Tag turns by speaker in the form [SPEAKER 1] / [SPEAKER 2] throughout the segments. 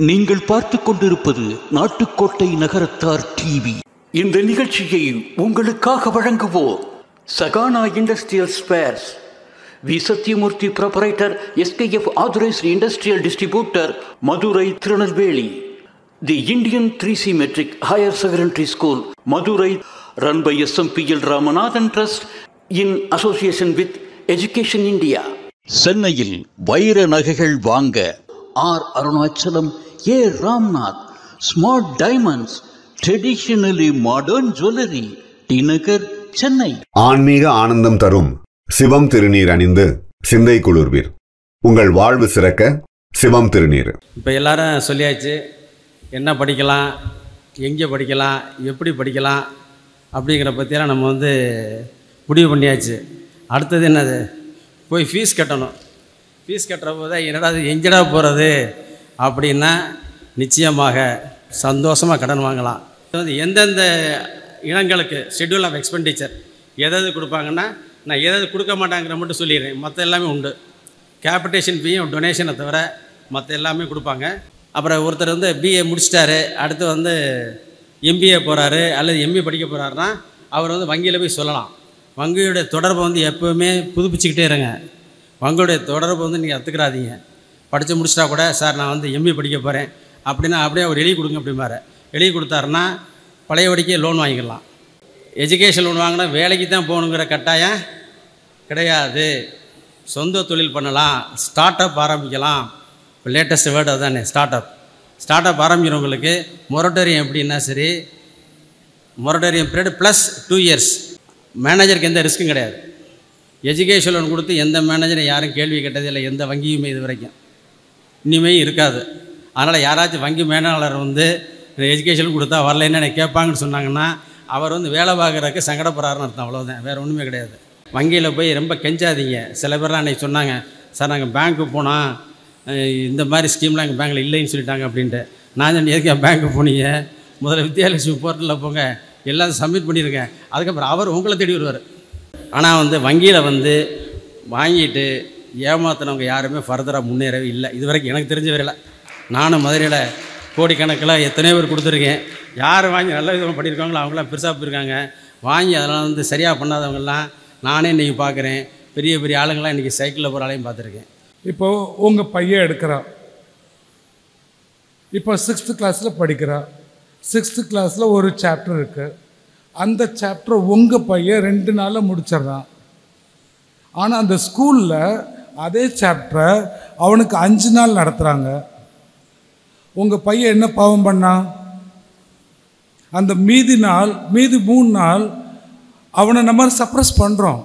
[SPEAKER 1] நீங்கள் பார்த்துக் கொண்டிருப்பது நாட்டுக்கோட்டை நகரத்தார் டிவி. இந்த நிகழ்ச்சியை உங்களுக்காக வழங்குவோர் Sahana industrial spares, V Sathyamoorthy proprietor, SKF authorised industrial distributor, Madurai, Tirunelveli. The Indian 3C matric higher secondary school, Madurai, run by SMPL Ramanathan trust in association with education India. சென்னையில் வைர நகைகள் வாங்க R Arunachalam, A Ramnath, smart diamonds, traditionally modern jewellery, T Nagar, Chennai.
[SPEAKER 2] ஆன்மீக ஆனந்தம் தரும் சிவம் திருநீர் அணிந்து சிந்தை குளிர்வீர். உங்கள் வாழ்வு சிறக்க சிவம் திருநீர்.
[SPEAKER 3] இப்போ எல்லாரும் சொல்லியாச்சு, என்ன படிக்கலாம், எங்கே படிக்கலாம், எப்படி படிக்கலாம் அப்படிங்கிற பற்றியெல்லாம் நம்ம முடிவு பண்ணியாச்சு. அடுத்தது என்னது, போய் ஃபீஸ் கட்டணும். ஃபீஸ் கட்டுற போது என்னடா எங்கடா போகிறது அப்படின்னா, நிச்சயமாக சந்தோஷமாக கடன் வாங்கலாம். எந்தெந்த இனங்களுக்கு ஷெட்யூல் ஆஃப் எக்ஸ்பெண்டிச்சர் எதாவது கொடுப்பாங்கன்னா, நான் எதாவது கொடுக்க மாட்டாங்கிற மட்டும் சொல்லிடுறேன். மற்ற எல்லாமே உண்டு. கேபிட்டேஷன் ஃபீயும் டொனேஷனை தவிர மற்ற எல்லாமே கொடுப்பாங்க. அப்புறம் ஒருத்தர் BA முடிச்சிட்டாரு, அடுத்து MBA போகிறாரு அல்லது MBA படிக்க போகிறாருன்னா அவர் வங்கியில் போய் சொல்லலாம். வங்கியுடைய தொடர்பை எப்போவுமே புதுப்பிச்சுக்கிட்டே இருங்க. வங்கியுடைய தொடர்பை நீங்கள் கற்றுக்கிறாதீங்க. படித்து முடிச்சிட்டா கூட, சார் நான் MBA படிக்க போகிறேன் அப்படின்னா அப்படியே அவர் எழுதி கொடுங்க அப்படிம்பாரு. எழுதி கொடுத்தாருன்னா பழையபடிக்கே லோன் வாங்கிக்கலாம். எஜுகேஷன் லோன் வாங்கினா வேலைக்கு தான் போகணுங்கிற கட்டாயம் கிடையாது. சொந்த தொழில் பண்ணலாம், ஸ்டார்ட் அப் ஆரம்பிக்கலாம். இப்போ லேட்டஸ்ட் வேர்டு அதுதானே, ஸ்டார்ட் அப் ஆரம்பிக்கிறவங்களுக்கு மொரட்டோரியம் எப்படின்னா சரி, மொரட்டோரியம் பீரியட் ப்ளஸ் 2 இயர்ஸ். மேனேஜருக்கு எந்த ரிஸ்க்கும் கிடையாது. எஜுகேஷன் லோன் கொடுத்து எந்த மேனேஜரும் யாரும் கேள்வி கேட்டதில்லை, எந்த வங்கியுமே இது வரைக்கும், இனிமே இருக்காது. அதனால் யாராச்சும் வங்கி மேலாளர் எஜுகேஷன் கொடுத்தா வரலைன்னு எனக்கு கேட்பாங்கன்னு சொன்னாங்கன்னா அவர் வேலை பார்க்குறதுக்கு சங்கடப்படுறாருன்னு அர்த்தம். அவ்வளோதான், வேறு ஒன்றுமே கிடையாது. வங்கியில் போய் ரொம்ப கெஞ்சாதீங்க. சில பேர்லாம் அன்றைக்கி சொன்னாங்க, சார் நாங்கள் பேங்க்கு போனால் இந்த மாதிரி ஸ்கீம்லாம் எங்கள் பேங்கில் இல்லைன்னு சொல்லிட்டாங்க அப்படின்ட்டு. நான் எதுக்கு பேங்க்கு போனீங்க, முதல்ல வித்யாலட்சுமி போர்ட்டலில் போங்க, எல்லாம் சப்மிட் பண்ணியிருக்கேன், அதுக்கப்புறம் அவர் உங்களை தேடி வருவார். ஆனால் வங்கியில் வாங்கிட்டு ஏமாத்தினவங்க யாருமே ஃபர்தராக முன்னேறவே இல்லை இது வரைக்கும், எனக்கு தெரிஞ்ச வரையில். நானும் மதுரையில் கோடிக்கணக்கில் எத்தனையோ பேர் கொடுத்துருக்கேன். யார் வாங்கி நல்ல விதமாக பண்ணியிருக்காங்களோ அவங்களாம் பெருசாக போயிருக்காங்க. வாங்கி அதெல்லாம் சரியாக பண்ணாதவங்கெல்லாம் நானே இன்றைக்கி பார்க்குறேன். பெரிய பெரிய ஆளுங்கள்லாம் இன்றைக்கி சைக்கிளில் போகிற ஆளையும் பார்த்துருக்கேன்.
[SPEAKER 4] இப்போது உங்கள் பையன் எடுக்கிறான், இப்போ 6th கிளாஸில் படிக்கிறான். 6th கிளாஸில் ஒரு சாப்டர் இருக்குது. அந்த சாப்டர் உங்கள் பையன் 2 நாளில் முடிச்சிட்றான். ஆனால் அந்த ஸ்கூலில் அதே சாப்டரை அவனுக்கு 5 நாள் நடத்துகிறாங்க. உங்கள் பையன் என்ன பாவம் பண்ணான்? அந்த மீதி 3 நாள் அவனை நம்ம சப்ரஸ் பண்ணுறோம்.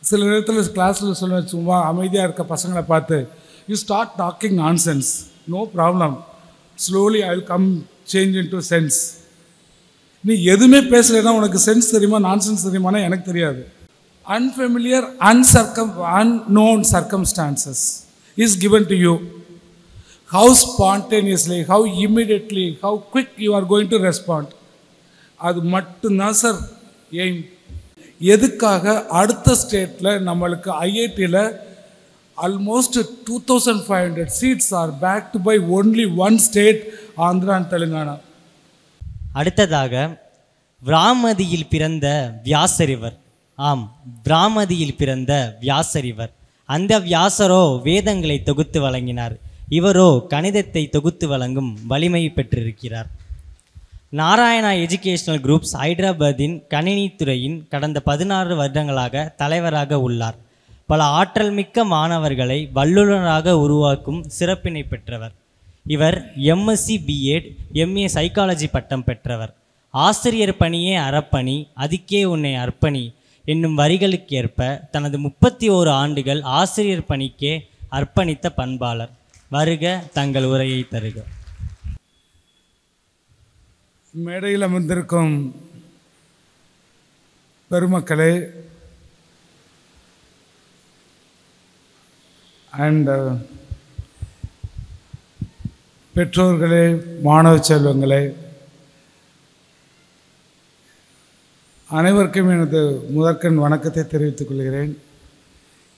[SPEAKER 4] சில நேரத்தில் கிளாஸில் சொல்ல, சும்மா அமைதியாக இருக்க பசங்களை பார்த்து, you start talking nonsense, no problem, slowly I will come change in to sense. நீ எதுவுமே பேசலைன்னா உனக்கு சென்ஸ் தெரியுமா, நான்சென்ஸ் தெரியுமானா எனக்கு தெரியாது. Unfamiliar, unknown circumstances is given to you. How spontaneously, how immediately, how quick you are going to respond. அது மட்டும்தான் sir aim. எதுக்காக அடுத்த ஸ்டேட்டில் நம்மளுக்கு IITயில் almost 2500 seats are backed by only one state, Andhra and Telangana.
[SPEAKER 5] அடுத்ததாக விராமதியில் பிறந்த வியாசரிவர். ஆம், விராமதியில் பிறந்த வியாசரிவர். அந்த வியாசரோ வேதங்களை தொகுத்து வழங்கினார். இவரோ கணிதத்தை தொகுத்து வழங்கும் வலிமை பெற்றிருக்கிறார். நாராயணா எஜுகேஷனல் குரூப்ஸ் ஹைதராபாத்தின் கணினி துறையின் கடந்த 16 வருடங்களாக தலைவராக உள்ளார். பல ஆற்றல் மிக்க மாணவர்களை வல்லுநராக உருவாக்கும் சிறப்பினை பெற்றவர். இவர் MSc B.Ed MA சைக்காலஜி பட்டம் பெற்றவர். ஆசிரியர் பணியே அறப்பணி, அதுக்கே உன்னை அர்ப்பணி என்னும் வரிகளுக்கு ஏற்ப தனது 31 ஆண்டுகள் ஆசிரியர் பணிக்கே அர்ப்பணித்த பண்பாளர். வருக, தங்கள் உரையை தருக.
[SPEAKER 4] மேடையில் அமர்ந்திருக்கும் பெருமக்களே அண்ட் பெற்றோர்களே, மாணவ செல்வங்களே, அனைவருக்கும் எனது முதற்கண் வணக்கத்தை தெரிவித்துக் கொள்கிறேன்.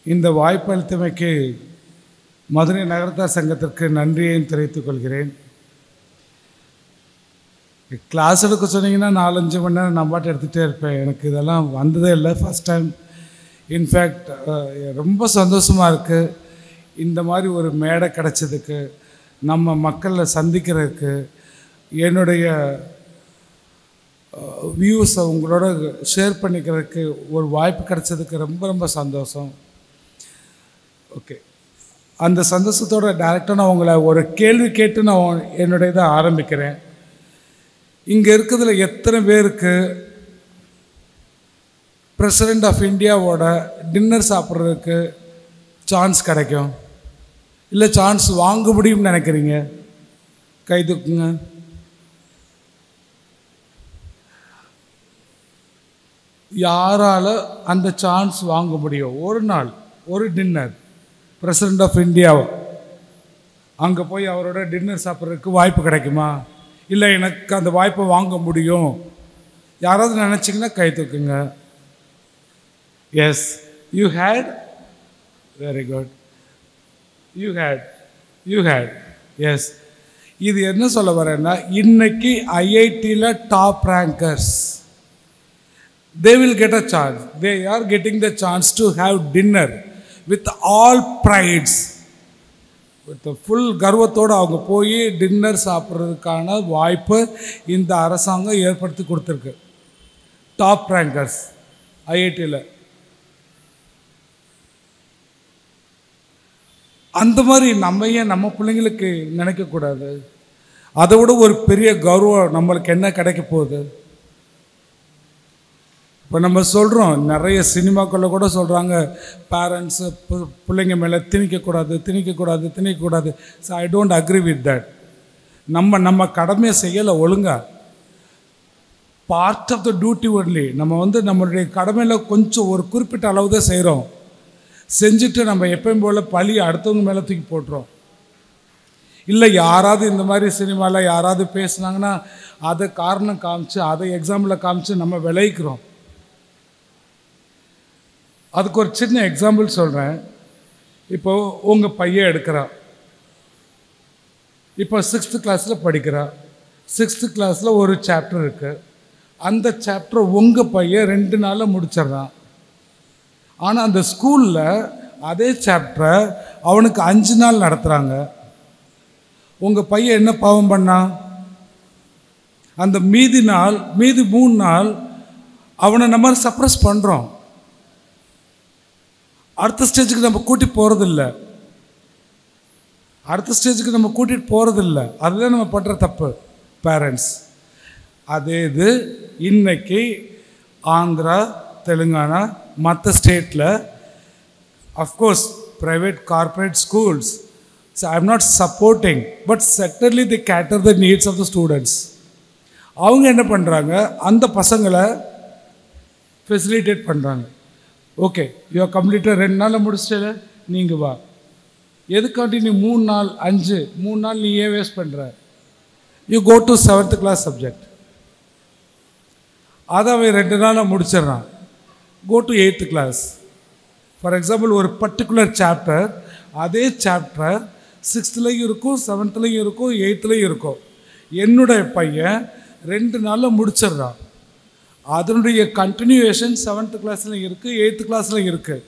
[SPEAKER 4] இந்த வாய்ப்பளித்தமைக்கு மதுரை நகரத்தார் சங்கத்திற்கு நன்றியையும் தெரிவித்துக் கொள்கிறேன். கிளாஸ் எடுக்க சொன்னீங்கன்னா 4-5 மணி நேரம் நான் பாட்டு எடுத்துகிட்டே இருப்பேன். எனக்கு இதெல்லாம் வந்ததே இல்லை, ஃபஸ்ட் டைம். இன்ஃபேக்ட் ரொம்ப சந்தோஷமாக இருக்குது இந்த மாதிரி ஒரு மேடை கிடச்சதுக்கு, நம்ம மக்களை சந்திக்கிறதுக்கு, என்னுடைய வியூஸை உங்களோட ஷேர் பண்ணிக்கிறதுக்கு ஒரு வாய்ப்பு கிடைச்சதுக்கு ரொம்ப ரொம்ப சந்தோஷம். ஓகே, அந்த சந்தோஷத்தோட டைரெக்டாக நான் உங்களை ஒரு கேள்வி கேட்டு நான் என்னுடைய இதை ஆரம்பிக்கிறேன். இங்கே இருக்கிறதுல எத்தனை பேருக்கு பிரசிடெண்ட் ஆஃப் இந்தியாவோட டின்னர் சாப்பிட்றதுக்கு சான்ஸ் கிடைக்கும், இல்லை சான்ஸ் வாங்க முடியும்னு நினைக்கிறீங்க? கை தூக்குங்க. யாரால் அந்த சான்ஸ் வாங்க முடியும்? ஒரு நாள் ஒரு டின்னர் பிரசிடெண்ட் ஆஃப் இந்தியா அங்கே போய் அவரோட டின்னர் சாப்பிட்றதுக்கு வாய்ப்பு கிடைக்குமா? இல்லை எனக்கு அந்த வாய்ப்பை வாங்க முடியும் யாராவது நினச்சிங்கன்னா கை தூக்குங்க. Yes, you hate, very good, you hate yes. இது என்ன சொல்ல வரேன்னா, இன்னைக்கு ஐஐடியில் top rankers, they will get a chance. They are getting the chance to have dinner with all prides. With a full கர்வத்தோடு அவங்க போய் டின்னர் சாப்பிட்றதுக்கான வாய்ப்பு இந்த அரசாங்கம் ஏற்படுத்தி கொடுத்துருக்கு. டாப் ரேங்கர்ஸ் ஐஐடியில். அந்த மாதிரி நம்ம ஏன் நம்ம பிள்ளைங்களுக்கு நினைக்கக்கூடாது? அதை விட ஒரு பெரிய கௌரவம் நம்மளுக்கு என்ன கிடைக்க போகுது? இப்போ நம்ம சொல்கிறோம், நிறைய சினிமாக்களில் கூட சொல்கிறாங்க, பேரண்ட்ஸு பிள்ளைங்க மேலே திணிக்கக்கூடாது. So I don't agree with that. நம்ம கடமையை செய்யலை ஒழுங்கா. Part of the duty only. நம்ம நம்மளுடைய கடமையில் கொஞ்சம் ஒரு குறிப்பிட்ட அளவு தான் செய்கிறோம். செஞ்சுட்டு நம்ம எப்பயும் போல் பழி அடுத்தவங்க மேலே தூக்கி போட்டுறோம். இல்லை யாராவது இந்த மாதிரி சினிமாவில் யாராவது பேசுனாங்கன்னா அதை காரணம் காமிச்சு, அதை எக்ஸாம்பிளில் காமிச்சு நம்ம விளைவிக்கிறோம். அதுக்கு ஒரு சின்ன எக்ஸாம்பிள் சொல்கிறேன். இப்போது உங்கள் பையன் எடுக்கிறான், இப்போ 6th கிளாஸில் படிக்கிறான். 6th கிளாஸில் ஒரு சாப்டர் இருக்குது. அந்த சாப்டர் உங்கள் பையன் 2 நாளில் முடிச்சிட்றான். ஆனால் அந்த ஸ்கூலில் அதே சாப்டரை அவனுக்கு 5 நாள் நடத்துகிறாங்க. உங்கள் பையன் என்ன பாவம் பண்ணான்? அந்த மீதி 3 நாள் அவனை நம்ம சப்ரஸ் பண்ணுறோம். அடுத்த ஸ்டேஜுக்கு நம்ம கூட்டிகிட்டு போகிறதில்ல. அதுதான் நம்ம பண்ணுற தப்பு பேரண்ட்ஸ். அதே இது இன்னைக்கு ஆந்திரா, தெலுங்கானா, மற்ற ஸ்டேட்டில் of course private corporate schools, so I am not supporting, but certainly they cater the needs of the students. அவங்க என்ன பண்ணுறாங்க, அந்த பசங்களை ஃபெசிலிட்டேட் பண்ணுறாங்க. ஓகே, யூ கம்ப்ளீட்டாக 2 நாளில் முடிச்சிட்டல, நீங்கள் வா. எதுக்காண்டி நீ 3 நாள் 3 நாள் நீ ஏன் வேஸ்ட் பண்ணுற? You go to 7th class subject. அதை அவன் 2 நாளில் முடிச்சிடறான். Go to 8th class. For example, ஒரு பர்டிகுலர் சாப்டர், அதே சாப்டர் 6thலையும் இருக்கும், 7thலையும் இருக்கும், 8thலையும் இருக்கும். என்னுடைய பையன் 2 நாளில் முடிச்சிடுறான். அதனுடைய கண்டினியூவேஷன் 7th கிளாஸ்லையும் இருக்குது, 8th கிளாஸ்லையும் இருக்குது.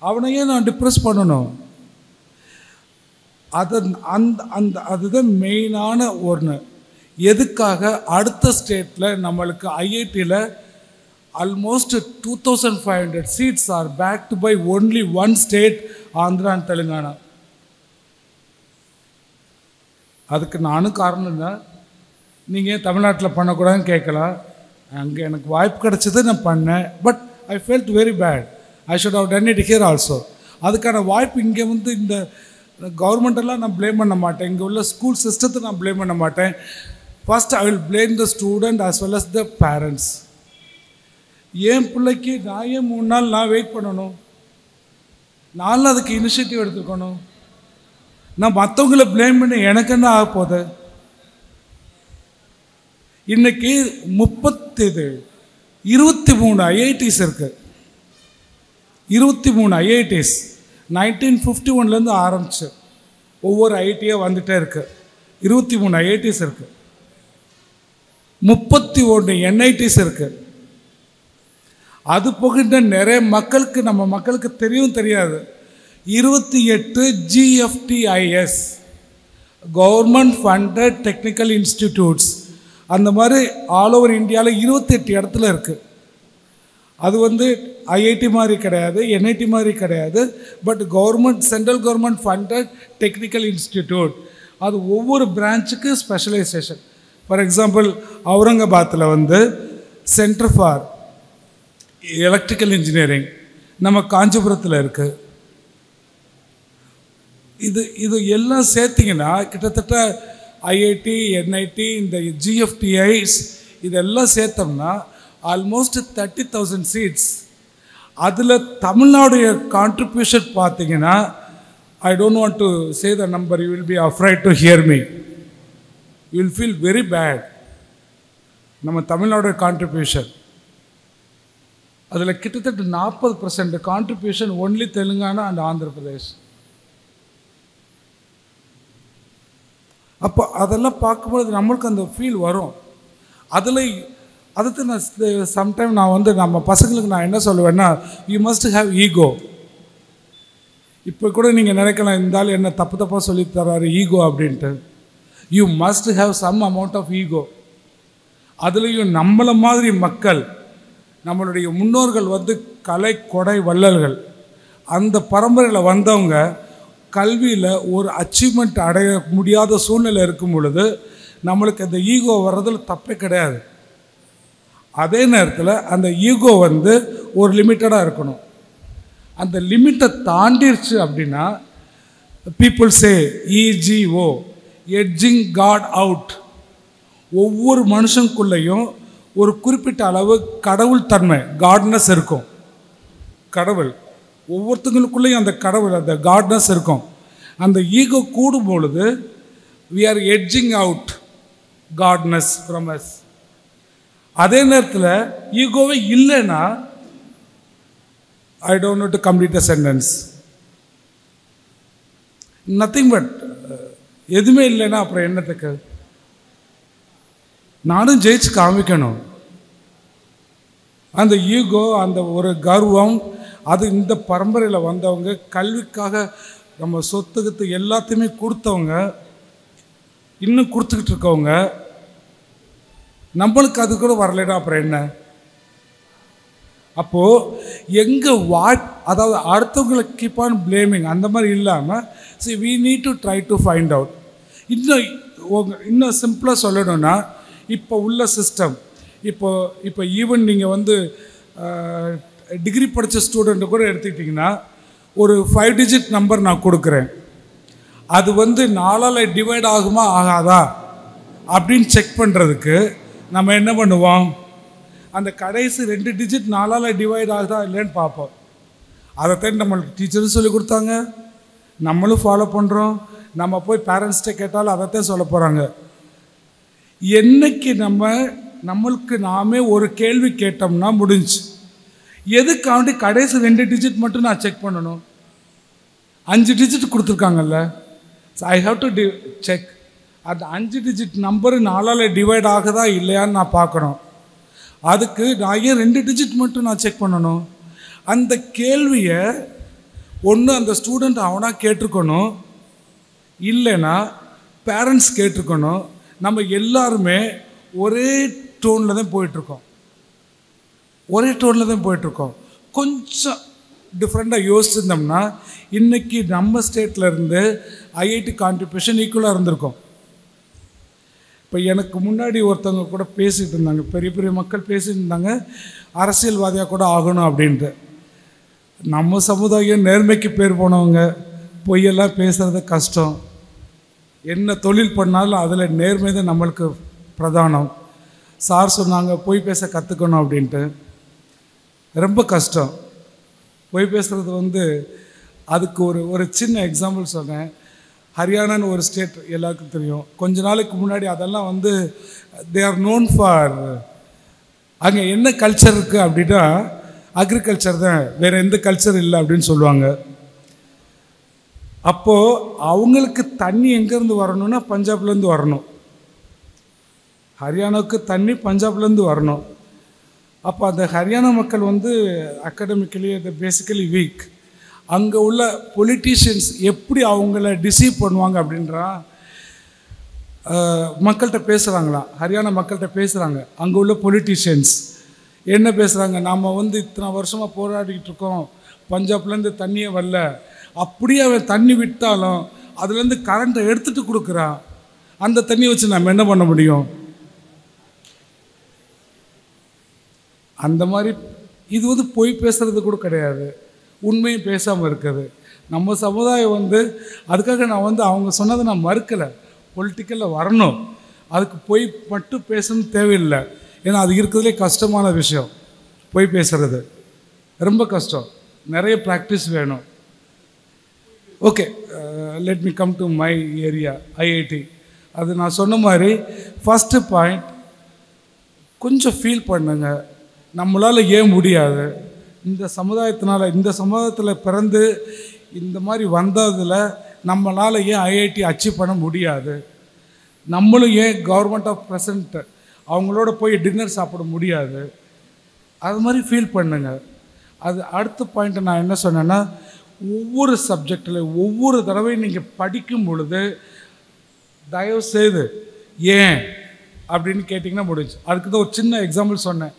[SPEAKER 4] அவனையே நான் டிப்ரெஸ் பண்ணணும். அதுதான் மெயினான ஒன்று. எதுக்காக அடுத்த ஸ்டேட்டில் நம்மளுக்கு ஐஐடியில் almost 2500 seats are backed by only one state, Andhra and Telangana. அதுக்கு நானும் காரணம் தான். நீங்கள் தமிழ்நாட்டில் பண்ணக்கூடாதுன்னு கேட்கலாம். அங்கே எனக்கு வாய்ப்பு கிடச்சது, நான் பண்ணேன். But I felt very bad. I should have done it here also. அதுக்கான வாய்ப்பு இங்கே இந்த கவர்மெண்டெல்லாம் நான் ப்ளேம் பண்ண மாட்டேன். இங்கே உள்ள ஸ்கூல் சிஸ்டத்தை நான் ப்ளேம் பண்ண மாட்டேன். First I will blame the student as well as the parents. என் பிள்ளைக்கு நான் ஏன் 3 நாள் நான் வெயிட் பண்ணணும்? நான் அதுக்கு இனிஷியேட்டிவ் எடுத்துக்கணும். நான் மற்றவங்களை ப்ளேம் பண்ணி எனக்கு என்ன ஆக போகுது? இன்னைக்கு 23 ஐஐடிஸ் இருக்கு. 23 ஐஐடிஸ். 1951 ஆரம்பிச்சு ஒவ்வொரு ஐஐடியாக வந்துகிட்டே இருக்குது. 23 ஐஐடிஸ் இருக்குது, 31 என்ஐடிஸ் இருக்குது. அது போகின்ற நிறைய மக்களுக்கு, நம்ம மக்களுக்கு தெரியாது, 28 GFTIS government funded technical institutes அந்த மாதிரி ஆல் ஓவர் இந்தியாவில் 28 இடத்துல இருக்குது. அது வந்து ஐஐடி மாதிரி கிடையாது, என்ஐடி மாதிரி கிடையாது, but government, central government funded technical institute. அது ஒவ்வொரு பிரான்ச்சுக்கு ஸ்பெஷலைசேஷன். ஃபார் எக்ஸாம்பிள் அவுரங்காபாத்தில் வந்து சென்டர் ஃபார் எலக்ட்ரிக்கல் இன்ஜினியரிங், நம்ம காஞ்சிபுரத்தில் இருக்குது. இது எல்லாம் சேர்த்திங்கன்னா கிட்டத்தட்ட ஐஐடி, என்ஐடி, இந்த GFTIs இதெல்லாம் சேர்த்தோம்னா ஆல்மோஸ்ட் 30,000 சீட்ஸ். அதில் தமிழ்நாடுடைய கான்ட்ரிபியூஷன் பார்த்தீங்கன்னா, I don't want to say the number, you will be afraid to hear me, you will feel very bad. நம்ம தமிழ்நாடுடைய கான்ட்ரிபியூஷன் அதில் கிட்டத்தட்ட 40% contribution only Telangana and Andhra Pradesh. அப்போ அதெல்லாம் பார்க்கும்போது நம்மளுக்கு அந்த ஃபீல் வரும். அதுக்கு நான் சம்டைம் நான் வந்து நம்ம பசங்களுக்கு நான் என்ன சொல்லுவேன்னா, யூ மஸ்ட் ஹாவ் ஈகோ. இப்போ கூட நீங்கள் நினைக்கலாம், இருந்தாலும் என்ன தப்பாக சொல்லி தர்றாரு ஈகோ அப்படின்ட்டு. You must have some amount of ego. அதுலேயும் நம்மளை மாதிரி மக்கள், நம்மளுடைய முன்னோர்கள் வந்து கலை கொடை வள்ளல்கள், அந்த பரம்பரையில் வந்தவங்க கல்வியில் ஒரு அச்சீவ்மெண்ட் அடைய முடியாத சூழ்நிலை இருக்கும் பொழுது நம்மளுக்கு அந்த ஈகோ வர்றதில் தப்பே கிடையாது. அதே நேரத்தில் அந்த ஈகோ வந்து ஒரு லிமிட்டடாக இருக்கணும். அந்த லிமிட்டை தாண்டிடுச்சு அப்படின்னா people say EGO, edging got out. ஒவ்வொரு மனுஷனுக்குள்ளேயும் ஒரு குறிப்பிட்ட அளவு கடவுள் தன்மை, காட்னஸ் இருக்கும். கடவுள் ஒவ்வொருத்தங்களுக்குள்ளேயும் அந்த கடவுள், அந்த காட்னஸ் இருக்கும். அந்த ஈகோ கூடும் பொழுது we are edging out godness from us. அதே நேரத்தில் ஈகோவே இல்லைன்னா, I don't know to complete a sentence, nothing but எதுவுமே இல்லைன்னா அப்புறம் என்னத்துக்கு? நானும் ஜெயிச்சு காமிக்கணும். அந்த ஈகோ, அந்த ஒரு கர்வம், அது இந்த பரம்பரையில் வந்தவங்க, கல்விக்காக நம்ம சொத்துக்கு எல்லாத்தையுமே கொடுத்தவங்க, இன்னும் கொடுத்துக்கிட்டு இருக்கவங்க, நம்மளுக்கு அது கூட வரலைன்னா அப்புறம் என்ன? அப்போது எங்கள் அதாவது அடுத்தவங்களை கீப் ஆன் பிளேமிங் அந்த மாதிரி இல்லாமல், see we need to try to find out. இன்னும் சிம்பிளாக சொல்லணும்னா, இப்போ உள்ள சிஸ்டம், இப்போ ஈவன் நீங்கள் வந்து டிகிரி படித்த ஸ்டூடெண்ட்டை கூட எடுத்துக்கிட்டிங்கன்னா, ஒரு 5 டிஜிட் நம்பர் நான் கொடுக்குறேன், அது வந்து 4ஆல் டிவைட் ஆகுமா ஆகாதா அப்படின்னு செக் பண்ணுறதுக்கு நம்ம என்ன பண்ணுவோம்? அந்த கடைசி 2 டிஜிட் 4ஆல் டிவைட் ஆகுதா இல்லைன்னு பார்ப்போம். அதைத்தான் நம்மளுக்கு டீச்சரும் சொல்லி கொடுத்தாங்க, நம்மளும் ஃபாலோ பண்ணுறோம். நம்ம போய் பேரண்ட்ஸ்கிட்ட கேட்டாலும் அதைத்தான் சொல்ல போகிறாங்க. என்னைக்கு நம்மளுக்கு நாமே ஒரு கேள்வி கேட்டோம்னா முடிஞ்சு. எதுக்காண்டி கடைசி 2 டிஜிட் மட்டும் நான் செக் பண்ணணும்? 5 டிஜிட் கொடுத்துருக்காங்கல்ல, ஐ ஹாவ் டு செக். அந்த 5 டிஜிட் நம்பரு 4ஆல் டிவைட் ஆகுதா இல்லையான்னு நான் பார்க்கணும். அதுக்கு நான் ஏன் 2 டிஜிட் மட்டும் நான் செக் பண்ணணும்? அந்த கேள்வியை ஒன்று அந்த ஸ்டூடெண்ட் அவனாக கேட்டிருக்கணும், இல்லைன்னா பேரண்ட்ஸ் கேட்டிருக்கணும். நம்ம எல்லாருமே ஒரே டோனில் தான் போயிட்டுருக்கோம். கொஞ்சம் டிஃப்ரெண்ட்டாக யோசிச்சிருந்தோம்னா இன்றைக்கி நம்ம ஸ்டேட்லேருந்து ஐஐடி கான்ட்ரிபியூஷன் ஈக்குவலாக இருந்திருக்கும். இப்போ எனக்கு முன்னாடி ஒருத்தவங்க கூட பேசிகிட்டு இருந்தாங்க, பெரிய பெரிய மக்கள் பேசிகிட்டு இருந்தாங்க, அரசியல்வாதியாக கூட ஆகணும் அப்படின்ட்டு. நம்ம சமுதாயம் நேர்மைக்கு பேர் போனவங்க, பொய்யெல்லாம் பேசுகிறது கஷ்டம். என்ன தொழில் பண்ணாலும் அதில் நேர்மை தான் நம்மளுக்கு பிரதானம். சார் சொன்னாங்க பொய் பேச கற்றுக்கணும் அப்படின்ட்டு. ரொம்ப கஷ்டம் பொய் பேசுகிறது வந்து. அதுக்கு ஒரு சின்ன எக்ஸாம்பிள் சொன்னேன். ஹரியானான்னு ஒரு ஸ்டேட் எல்லாருக்கும் தெரியும். கொஞ்ச நாளைக்கு முன்னாடி அதெல்லாம் வந்து தே ஆர் நோன் ஃபார், அங்கே என்ன கல்ச்சர் இருக்குது அப்படின்னா அக்ரிகல்ச்சர் தான், வேறு எந்த கல்ச்சர் இல்லை அப்படின்னு சொல்லுவாங்க. அப்போது அவங்களுக்கு தண்ணி எங்கேருந்து வரணும்னா பஞ்சாப்லேருந்து வரணும். ஹரியானாவுக்கு தண்ணி பஞ்சாப்லேருந்து வரணும். அப்போ அந்த ஹரியானா மக்கள் வந்து அகாடமிக்கலி பேசிக்கலி வீக். அங்கே உள்ள பொலிட்டீஷியன்ஸ் எப்படி அவங்கள டிசீவ் பண்ணுவாங்க அப்படின்றா மக்கள்கிட்ட பேசுகிறாங்களாம். ஹரியானா மக்கள்கிட்ட பேசுகிறாங்க. அங்கே உள்ள பொலிட்டீஷியன்ஸ் என்ன பேசுகிறாங்க, நாம் வந்து இத்தனை வருஷமாக போராடிக்கிட்டு இருக்கோம், பஞ்சாப்லேருந்து தண்ணியே வரல, அப்படியே அவன் தண்ணி விட்டாலும் அதுலேருந்து கரண்ட்டை எடுத்துகிட்டு கொடுக்குறான், அந்த தண்ணியை வச்சு நம்ம என்ன பண்ண முடியும்? அந்த மாதிரி இது வந்து பொய் பேசுகிறது கூட கிடையாது, உண்மையும் பேசாமல் இருக்குது. நம்ம சமுதாயம் வந்து அதுக்காக நான் வந்து அவங்க சொன்னதை நான் மறுக்கலை, பொலிட்டிக்கலில் வரணும், அதுக்கு பொய் மட்டும் பேசணும் தேவையில்லை. ஏன்னா அது இருக்கிறதுலே கஷ்டமான விஷயம். பொய் பேசுகிறது ரொம்ப கஷ்டம், நிறைய ப்ராக்டிஸ் வேணும். Okay, let me come to my area IIT. அது நான் சொன்ன மாதிரி ஃபஸ்ட்டு பாயிண்ட், கொஞ்சம் ஃபீல் பண்ணுங்க, நம்மளால் ஏன் முடியாது? இந்த சமுதாயத்தினால், இந்த சமுதாயத்தில் பிறந்து இந்த மாதிரி வந்ததில் நம்மளால் ஏன் ஐஐடி அச்சீவ் பண்ண முடியாது? நம்மளும் ஏன் கவர்மெண்ட் ஆஃப் ப்ரெசன்ட் அவங்களோட போய் டின்னர் சாப்பிட முடியாது? அது மாதிரி ஃபீல் பண்ணுங்க. அது அடுத்த பாயிண்ட்டை நான் என்ன சொன்னேன்னா, ஒவ்வொரு சப்ஜெக்டில் ஒவ்வொரு தடவையும் நீங்கள் படிக்கும் பொழுது தயவுசெய்து ஏன் அப்படின்னு கேட்டிங்கன்னா முடிஞ்சு. அதுக்கு தான் ஒரு சின்ன எக்ஸாம்பிள் சொன்னேன்,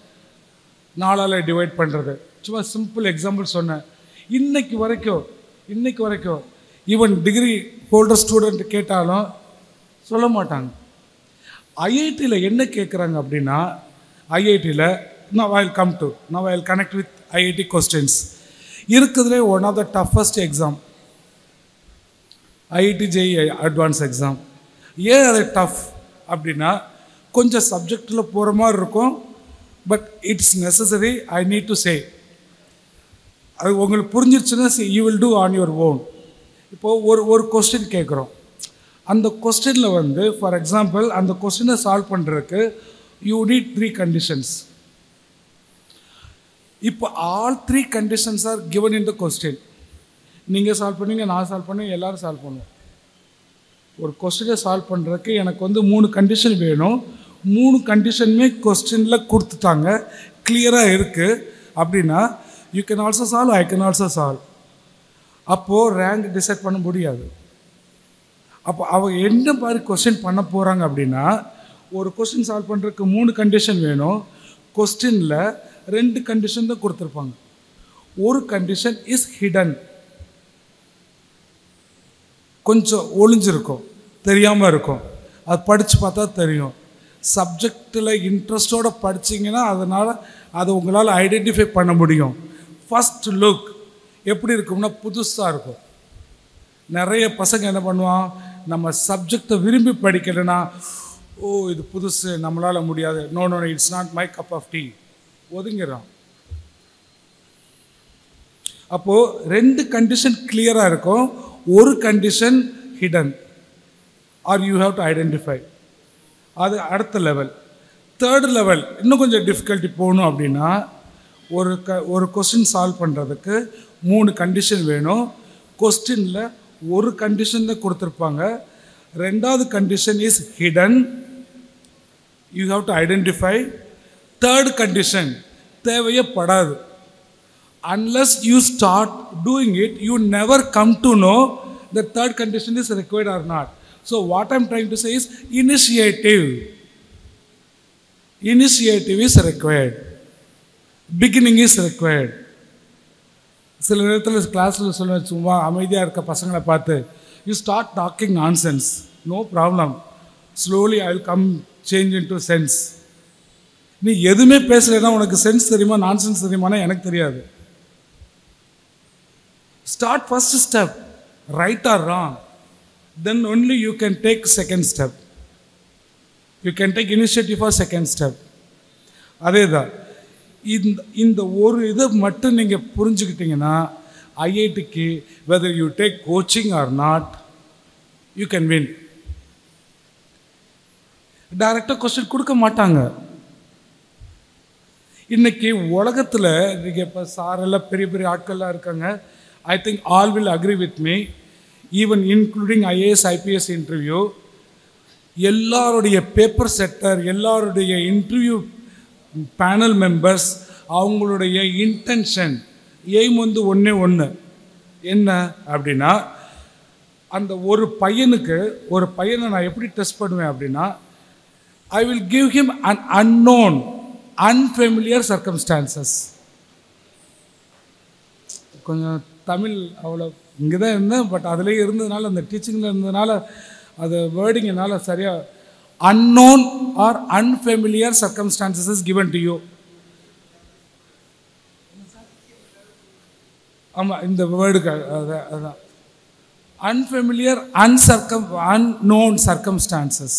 [SPEAKER 4] 4ஆல் டிவைட் பண்ணுறது. சும்மா சிம்பிள் எக்ஸாம்பிள் சொன்னேன். இன்னைக்கு வரைக்கும் ஈவன் டிகிரி ஹோல்டர் ஸ்டூடெண்ட் கேட்டாலும் சொல்ல மாட்டாங்க. ஐஐடியில் என்ன கேட்குறாங்க அப்படின்னா, ஐஐடியில் now I'll connect with IIT questions. இருக்கிறதுலே one of the toughest exam IIT JE advance exam. ஏன் அது டஃப் அப்படின்னா, கொஞ்சம் சப்ஜெக்டில் போகிற மாதிரி இருக்கும், but it's necessary, I need to say. அது உங்களுக்கு புரிஞ்சிருச்சுன்னா you will do on your own. இப்போது ஒரு கொஸ்டின் கேட்குறோம், அந்த கொஸ்டினில் வந்து ஃபார் எக்ஸாம்பிள் அந்த கொஸ்டினை சால்வ் பண்ணுறதுக்கு யூ நீட் 3 conditions. இப்போ all 3 conditions R given in the question. நீங்கள் சால்வ் பண்ணுவீங்க, நான் சால்வ் பண்ணுவேன், எல்லோரும் சால்வ் பண்ணுவோம். ஒரு கொஸ்டினை சால்வ் பண்ணுறதுக்கு எனக்கு வந்து 3 கண்டிஷன் வேணும். 3 கண்டிஷனுமே கொஸ்டினில் கொடுத்துட்டாங்க, கிளியராக இருக்குது அப்படின்னா you can also solve, I can also solve. அப்போது ரேங்க் டிசைட் பண்ண முடியாது. அப்போ அவங்க என்ன மாதிரி கொஸ்டின் பண்ண போகிறாங்க அப்படின்னா, ஒரு கொஸ்டின் சால்வ் பண்ணுறதுக்கு 3 கண்டிஷன் வேணும். கொஸ்டினில் 2 கண்டிஷன் தான் கொடுத்துருப்பாங்க. ஒரு கண்டிஷன் இஸ் ஹிடன், கொஞ்சம் ஒளிஞ்சிருக்கும், தெரியாமல் இருக்கும், அது படித்து பார்த்தா தெரியும். சப்ஜெக்டில் இன்ட்ரெஸ்டோடு படிச்சிங்கன்னா அதனால் அதை உங்களால் ஐடென்டிஃபை பண்ண முடியும். ஃபஸ்ட் லுக் எப்படி இருக்கும்னா புதுசாக இருக்கும். நிறைய பசங்க என்ன பண்ணுவான், நம்ம சப்ஜெக்டை விரும்பி படிக்கலைன்னா, ஓ இது புதுசு, நம்மளால் முடியாது, no it's not my cup of tea, ஒதுங்கிறான். அப்போது 2 கண்டிஷன் கிளியராக இருக்கும், ஒரு condition hidden or you have to identify. அது அடுத்த லெவல். தேர்ட் லெவல் இன்னும் கொஞ்சம் டிஃபிகல்ட்டி போகணும் அப்படின்னா, ஒரு கொஸ்டின் சால்வ் பண்ணுறதுக்கு 3 கண்டிஷன் வேணும். கொஸ்டினில் ஒரு கண்டிஷன் தான் கொடுத்துருப்பாங்க, 2வது condition is hidden, you have to identify. Third condition தேவையே படாது. Unless you start doing it, you never come to know the third condition is required or not. So what I'm trying to say is initiative. Initiative is required. Beginning is required. சில நேரத்தில் கிளாஸில் சொல்ல, சும்மா அமைதியாக இருக்க பசங்களை பார்த்து, you start talking nonsense, no problem, slowly I will come change in to sense. நீ எதுவுமே பேசலைன்னா உனக்கு சென்ஸ் தெரியுமா நான்சென்ஸ் தெரியுமானா எனக்கு தெரியாது. Start first step, right or wrong, then only you can take second step. You can take initiative for second step. அதே தான் இந்த ஒரு இதை மட்டும் நீங்கள் புரிஞ்சுக்கிட்டீங்கன்னா ஐஐடிக்கு whether you take coaching or not, you can win. டைரக்டாக கொஸ்டின் கொடுக்க மாட்டாங்க. இன்னைக்கு உலகத்தில் நீங்கள் இப்போ சாரெல்லாம் பெரிய பெரிய ஆட்கள்லாம் இருக்காங்க, I think all will agree with me. Even including IAS IPS interview, எல்லாருடைய பேப்பர் செட்டர், எல்லாருடைய இன்டர்வியூ பேனல் மெம்பர்ஸ், அவங்களுடைய இன்டென்ஷன் எய்ம் வந்து ஒன்று என்ன அப்படின்னா, அந்த ஒரு பையனை நான் எப்படி டெஸ்ட் பண்ணுவேன் அப்படின்னா, I will give him an unknown, unfamiliar circumstances. கொஞ்சம் தமிழ் அவ்வளோ இங்கே தான் இருந்தேன், பட் அதிலே இருந்ததுனால, அந்த டீச்சிங்கில் இருந்ததுனால, அது வேர்டிங் என்னால் சரியாக, unknown or unfamiliar circumstances is given to you. ஆமாம், இந்த வேர்டுக்கு அதுதான் unfamiliar, unknown circumstances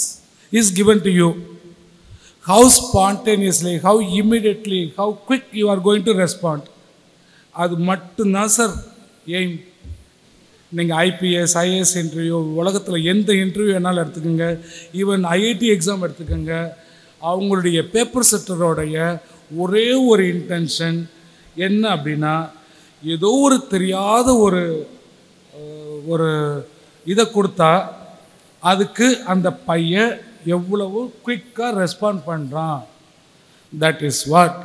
[SPEAKER 4] is given to you. How spontaneously, how immediately, how quick you are going to respond. அது மட்டும்தான் சார் எய்ம். நீங்கள் ஐபிஎஸ் ஐஏஎஸ் இன்டர்வியூ, உலகத்தில் எந்த interview வேணாலும் எடுத்துக்கோங்க, ஈவன் ஐஐடி எக்ஸாம் எடுத்துக்கோங்க, அவங்களுடைய பேப்பர் செட்டரோடைய ஒரே ஒரு இன்டென்ஷன் என்ன அப்படின்னா, ஏதோ ஒரு தெரியாத ஒரு இதை கொடுத்தா அதுக்கு அந்த பையன் எவ்வளவு குயிக்காக ரெஸ்பாண்ட் பண்ணுறான். That is what.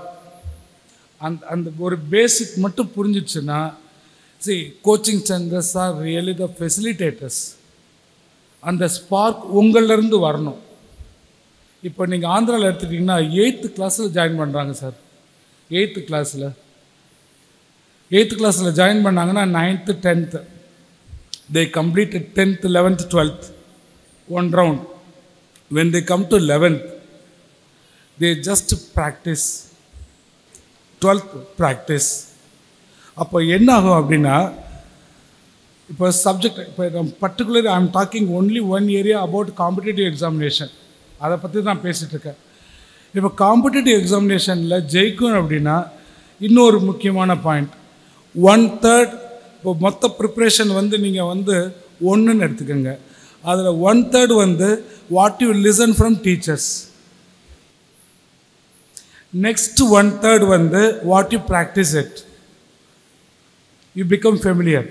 [SPEAKER 4] அந்த ஒரு பேசிக் மட்டும் புரிஞ்சிச்சுன்னா, coaching centres are really the facilitators. அந்த ஸ்பார்க் உங்களிலேருந்து வரணும். இப்போ நீங்கள் ஆந்திராவில் எடுத்துக்கிட்டிங்கன்னா 8th கிளாஸில் ஜாயின் பண்ணுறாங்க சார். 8th கிளாஸில் ஜாயின் பண்ணாங்கன்னா 9th 10th they completed 10th 11th 12th one round. When they come to 11th they just practice 12th practice. அப்போ என்ன ஆகும் அப்படின்னா, இப்போ சப்ஜெக்ட், இப்போ particular I am talking only one area about competitive examination, அதை பற்றி தான் பேசிகிட்டு இருக்கேன். இப்போ காம்படிட்டிவ் எக்ஸாமினேஷனில் ஜெயிக்கணும் அப்படின்னா இன்னொரு முக்கியமான பாயிண்ட், 1/3. இப்போ மொத்த ப்ரிப்ரேஷன் வந்து நீங்கள் வந்து 1ன்னு எடுத்துக்கோங்க. அதில் 1/3 வந்து what you listen from teachers. Next 1/3 வந்து what you practice it, you become familiar.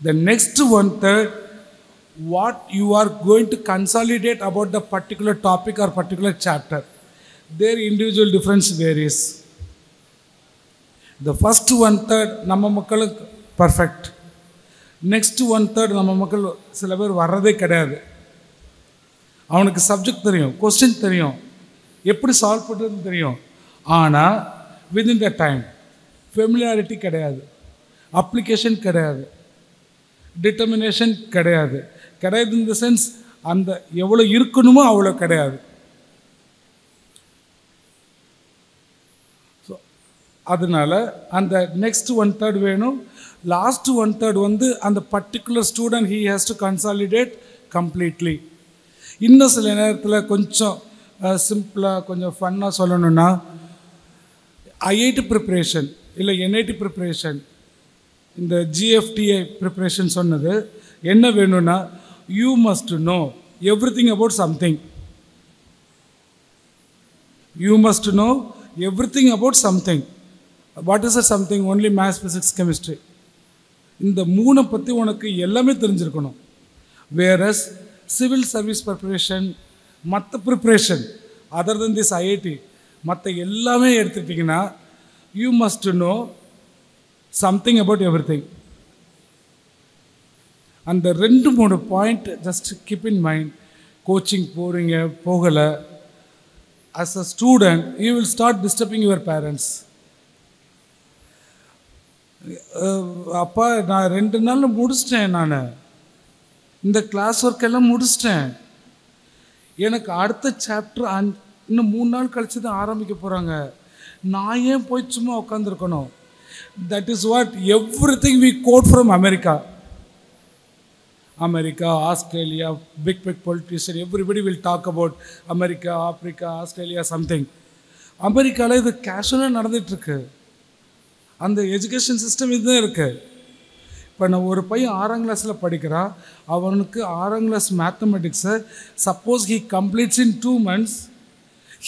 [SPEAKER 4] The next 1/3 what you are going to consolidate about the particular topic or particular chapter. Their individual difference varies. The first 1/3 நம்ம மக்களுக்கு perfect. Next 1/3 நம்ம மக்கள் சில பேர் வர்றதே கிடையாது. அவனுக்கு சப்ஜெக்ட் தெரியும், கொஸ்டின் தெரியும், எப்படி சால்வ் பண்ணுறதுன்னு தெரியும், ஆனால் வித்தின் த டைம் ஃபெமிலியாரிட்டி கிடையாது, அப்ளிகேஷன் கிடையாது, டிட்டர்மினேஷன் கிடையாது. இன் த சென்ஸ் அந்த எவ்வளோ இருக்கணுமோ அவ்வளோ கிடையாது. ஸோ அதனால் அந்த நெக்ஸ்ட் 1/3 வேணும். லாஸ்ட் 1/3 வந்து அந்த particular student he has to consolidate completely. இன்னும் சில நேரத்தில் கொஞ்சம் சிம்பிளாக கொஞ்சம் ஃபன்னாக சொல்லணுன்னா, ஐஐடி ப்ரிப்ரேஷன் இல்லை என்ஐடி ப்ரிப்ரேஷன், இந்த ஜிஎஃப்டிஐ ப்ரிப்ரேஷன் சொன்னது என்ன வேணும்னா, you must know everything about something. You must know everything about something. What is a something? Only maths, physics, chemistry. இந்த 3 பற்றி உனக்கு எல்லாமே தெரிஞ்சிருக்கணும். வேறஸ் சிவில் சர்வீஸ் ப்ரிப்ரேஷன், மற்ற preparation other then this IIT, மற்ற எல்லாமே எடுத்துக்கிட்டிங்கன்னா you must know something about everything. அந்த 2-3 point just keep in mind. Coaching போகிறீங்க, போகலை, as a student you will start disturbing your parents. அப்பா நான் 2 நாளில் முடிச்சிட்டேன், நான் இந்த கிளாஸ் ஒர்க் எல்லாம் முடிச்சிட்டேன், எனக்கு அடுத்த சாப்டர் இன்னும் 3 நாள் கழிச்சு தான் ஆரம்பிக்க போகிறாங்க, நான் ஏன் போய் சும்மா உட்காந்துருக்கணும்? That is what everything we got from America. America, Australia, big politician, everybody will talk about America, Africa, Australia, something. அமெரிக்காவில் இது கேஷுவலாக நடந்துகிட்ருக்கு. அந்த எஜுகேஷன் சிஸ்டம் இதுதான் இருக்குது. இப்போ நான் ஒரு பையன் 6ஆம் கிளாஸில் படிக்கிறான், அவனுக்கு 6ஆம் கிளாஸ் மேத்தமெட்டிக்ஸை suppose he completes in 2 months,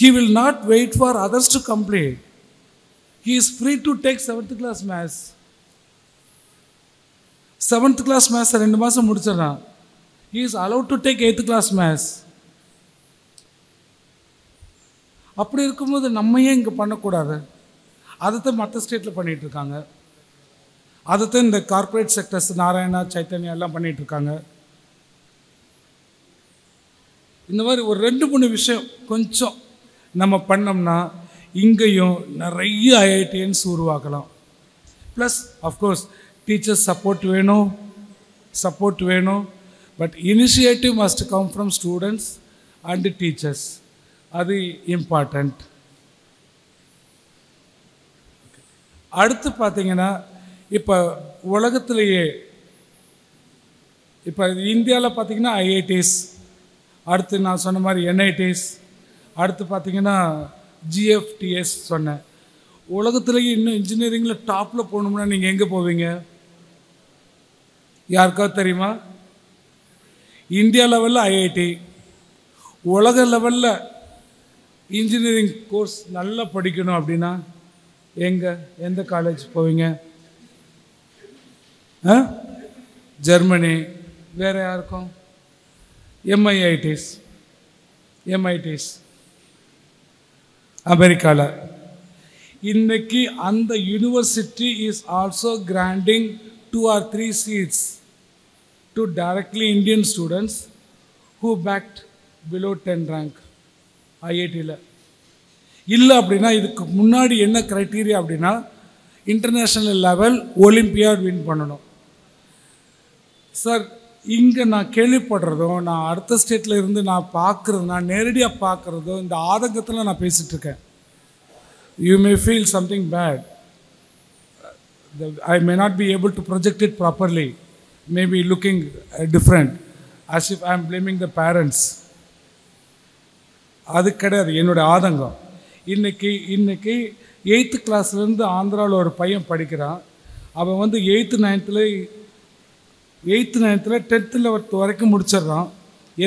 [SPEAKER 4] he will not wait for others to complete. He is free to take 7th class maths. 7th class மேத்ஸை 2 மாதம் முடிச்சிடறான். He is allowed to take 8th class maths. அப்படி இருக்கும்போது நம்ம ஏன் இங்கே பண்ணக்கூடாது? அதைத்தான் மற்ற ஸ்டேட்டில் பண்ணிகிட்ருக்காங்க. அதைத்தான் இந்த கார்ப்பரேட் செக்டர்ஸ் நாராயணா சைத்தன்யா எல்லாம் பண்ணிகிட்ருக்காங்க. இந்த மாதிரி ஒரு 2-3 விஷயம் கொஞ்சம் நம்ம பண்ணோம்னா இங்கேயும் நிறைய ஐஐடிஎன்ஸ் உருவாக்கலாம். ப்ளஸ் அஃப்கோர்ஸ் டீச்சர்ஸ் சப்போர்ட் வேணும். But initiative must come from students and teachers. அது இம்பார்ட்டண்ட். அடுத்து பார்த்தீங்கன்னா இப்போ உலகத்திலேயே இப்போ இந்தியாவில் பார்த்தீங்கன்னா ஐஐடிஸ், அடுத்து நான் சொன்ன மாதிரி என்ஐடிஸ், அடுத்து பார்த்தீங்கன்னா ஜிஎஃப்டிஎஸ் சொன்னேன். உலகத்துலேயே இன்னும் இன்ஜினியரிங்கில் டாப்பில் போகணும்னா நீங்கள் எங்கே போவீங்க? யாருக்காவது தெரியுமா? இந்தியா லெவலில் ஐஐடி, உலக லெவலில் இன்ஜினியரிங் கோர்ஸ் நல்லா படிக்கணும் அப்படின்னா எந்த காலேஜ் போவீங்க? ஜெர்மனி. வேறு யாருக்கும்? எம்ஐடிஸ் அமெரிக்காவில். இன்னைக்கு அந்த university is also granting 2 or 3 seats to directly Indian students who backed below 10 rank ஐஐடியில். இல்லை அப்படின்னா இதுக்கு முன்னாடி என்ன க்ரைட்டீரியா அப்படின்னா இன்டர்நேஷ்னல் லெவல் ஒலிம்பியாட் வின் பண்ணணும். சார் இங்கே நான் கேள்விப்படுறதும் நான் அடுத்த ஸ்டேட்டில் இருந்து நான் பார்க்குறதும் நான் நேரடியாக பார்க்குறதும் இந்த ஆதங்கத்தில் நான் பேசிகிட்ருக்கேன். You may feel something bad. I may not be able to project it properly, maybe looking different, as if I am blaming the parents. அது கிடையாது என்னோட ஆதங்கம். இன்னைக்கு 8th கிளாஸ்லேருந்து ஆந்திராவில் ஒரு பையன் படிக்கிறான். அவன் வந்து 8th 9th 10th வரைக்கும் முடிச்சிடுறான்.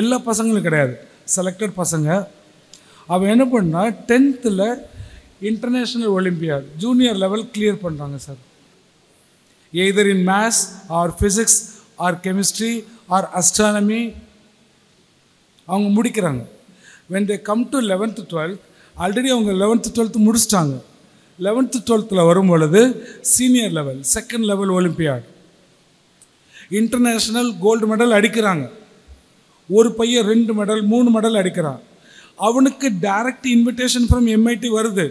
[SPEAKER 4] எல்லா பசங்களும் கிடையாது, செலக்டட் பசங்க. அவன் என்ன பண்ணா 10th international olympiad junior level clear பண்ணுறாங்க sir. either in maths or physics or chemistry or astronomy அவங்க முடிக்கிறாங்க. when they come to 11th 12th already அவங்க 11th 12th முடிச்சிட்டாங்க. 11th 12th வரும் பொழுது senior level second level Olympiad international gold medal அடிக்கிறாங்க. ஒரு பையன் 2 மெடல் 3 மெடல் அடிக்கிறான். அவனுக்கு டைரக்ட் இன்விடேஷன் ஃப்ரம் எம்ஐடி வருது.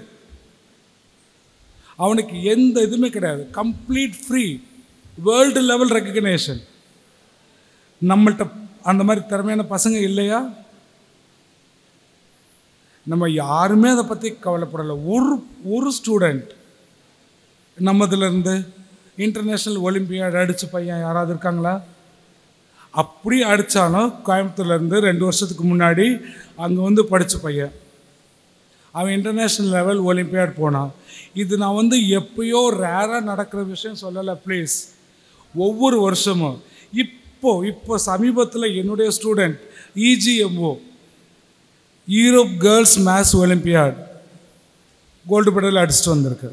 [SPEAKER 4] அவனுக்கு எந்த இதுவுமே கிடையாது, complete free, world level recognition. நம்மள்கிட்ட அந்த மாதிரி திறமையான பசங்க இல்லையா? நம்ம யாருமே அதை பற்றி கவலைப்படலை. ஒரு ஸ்டூடெண்ட் நம்மதுலேருந்து இன்டர்நேஷ்னல் ஒலிம்பியாட் அடித்த பையன் யாராவது இருக்காங்களா? அப்படி அடித்தாலும் கோயம்புத்தூர்லேருந்து 2 வருஷத்துக்கு முன்னாடி அங்கே வந்து படித்த பையன் அவன் இன்டர்நேஷ்னல் லெவல் ஒலிம்பியாட் போனான். இது நான் வந்து எப்பயோ ரேராக நடக்கிற விஷயம் சொல்லலை ப்ளீஸ். ஒவ்வொரு வருஷமும் இப்போ சமீபத்தில் என்னுடைய student EGMO Europe girls maths olympiad gold medal அடிச்சுட்டு வந்திருக்கு.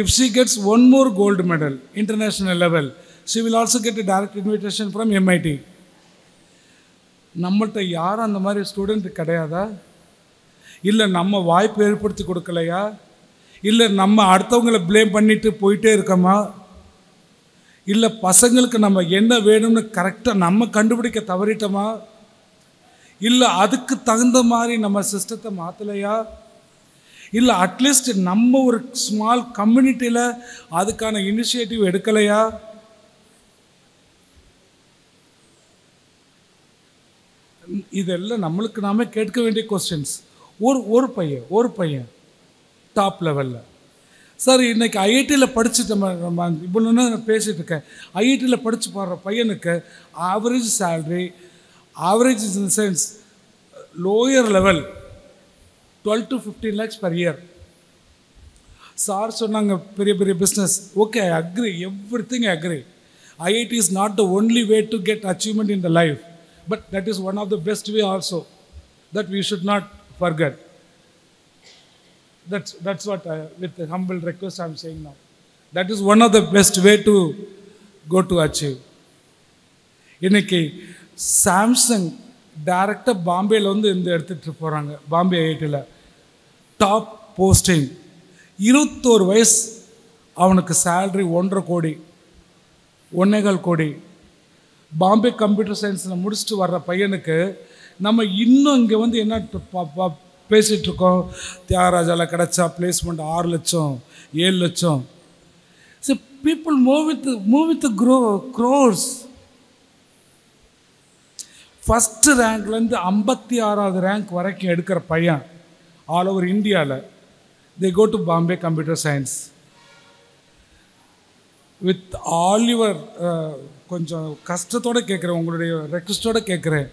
[SPEAKER 4] If she gets 1 more gold medal international level she will also get a direct invitation from MIT. நம்மள்கிட்ட யாரும் அந்த மாதிரி ஸ்டூடெண்ட் கிடையாதா? இல்லை நம்ம வாய்ப்பு ஏற்படுத்தி கொடுக்கலையா? இல்லை நம்ம அடுத்தவங்களை ப்ளேம் பண்ணிட்டு போயிட்டே இருக்கோமா? இல்லை பசங்களுக்கு நம்ம என்ன வேணும்னு கரெக்டாக நம்ம கண்டுபிடிக்க தவறிட்டோமா? இல்லை அதுக்கு தகுந்த மாதிரி நம்ம சிஸ்டத்தை மாற்றலையா? இல்லை அட்லீஸ்ட் நம்ம ஒரு ஸ்மால் கம்யூனிட்டியில் அதுக்கான இனிஷியேட்டிவ் எடுக்கலையா? இதெல்லாம் நம்மளுக்கு நாமே கேட்க வேண்டிய கொஸ்டின்ஸ். ஒரு பையன் டாப் லெவலில் சார் இன்னைக்கு ஐஐடியில் படிச்சுட்டு நம்ம இவ்வளோ நான் பேசிகிட்டு இருக்கேன். ஐஐடியில் படித்து போடுற பையனுக்கு average salary, average in sense lower level 12 to 15 lakhs per year. Sir சொன்னாங்க பெரிய பெரிய business. Okay, I agree, everything I agree. IIT is not the only way to get achievement in the life, but that is one of the best way also that we should not forget. That's what with the humble request I am saying now. That is one of the best way to go to achieve. இன்னைக்கு Samsung டைரக்டாக பாம்பேயில் வந்து இந்த எடுத்துகிட்டு போகிறாங்க. பாம்பே ஐஐடியில் top posting. 21 வயசு, அவனுக்கு சேல்ரி 1.5 கோடி 1.25 கோடி. பாம்பே கம்ப்யூட்டர் சயின்ஸில் முடிச்சுட்டு வர்ற பையனுக்கு நம்ம இன்னும் இங்கே வந்து என்ன பேசிகிட்டு இருக்கோம், தியாகராஜாவில் கிடச்சா பிளேஸ்மெண்ட் 6 லட்சம் 7 லட்சம். So people move with crores. First ரேங்க்லேருந்து 56வது ரேங்க் வரைக்கும் எடுக்கிற பையன் ஆல் ஓவர் இந்தியாவில், they go to Bombay Computer Science. With all your கொஞ்சம் கஷ்டத்தோடு கேட்குறேன், உங்களுடைய ரெக்வஸ்ட்டோடு கேட்குறேன்.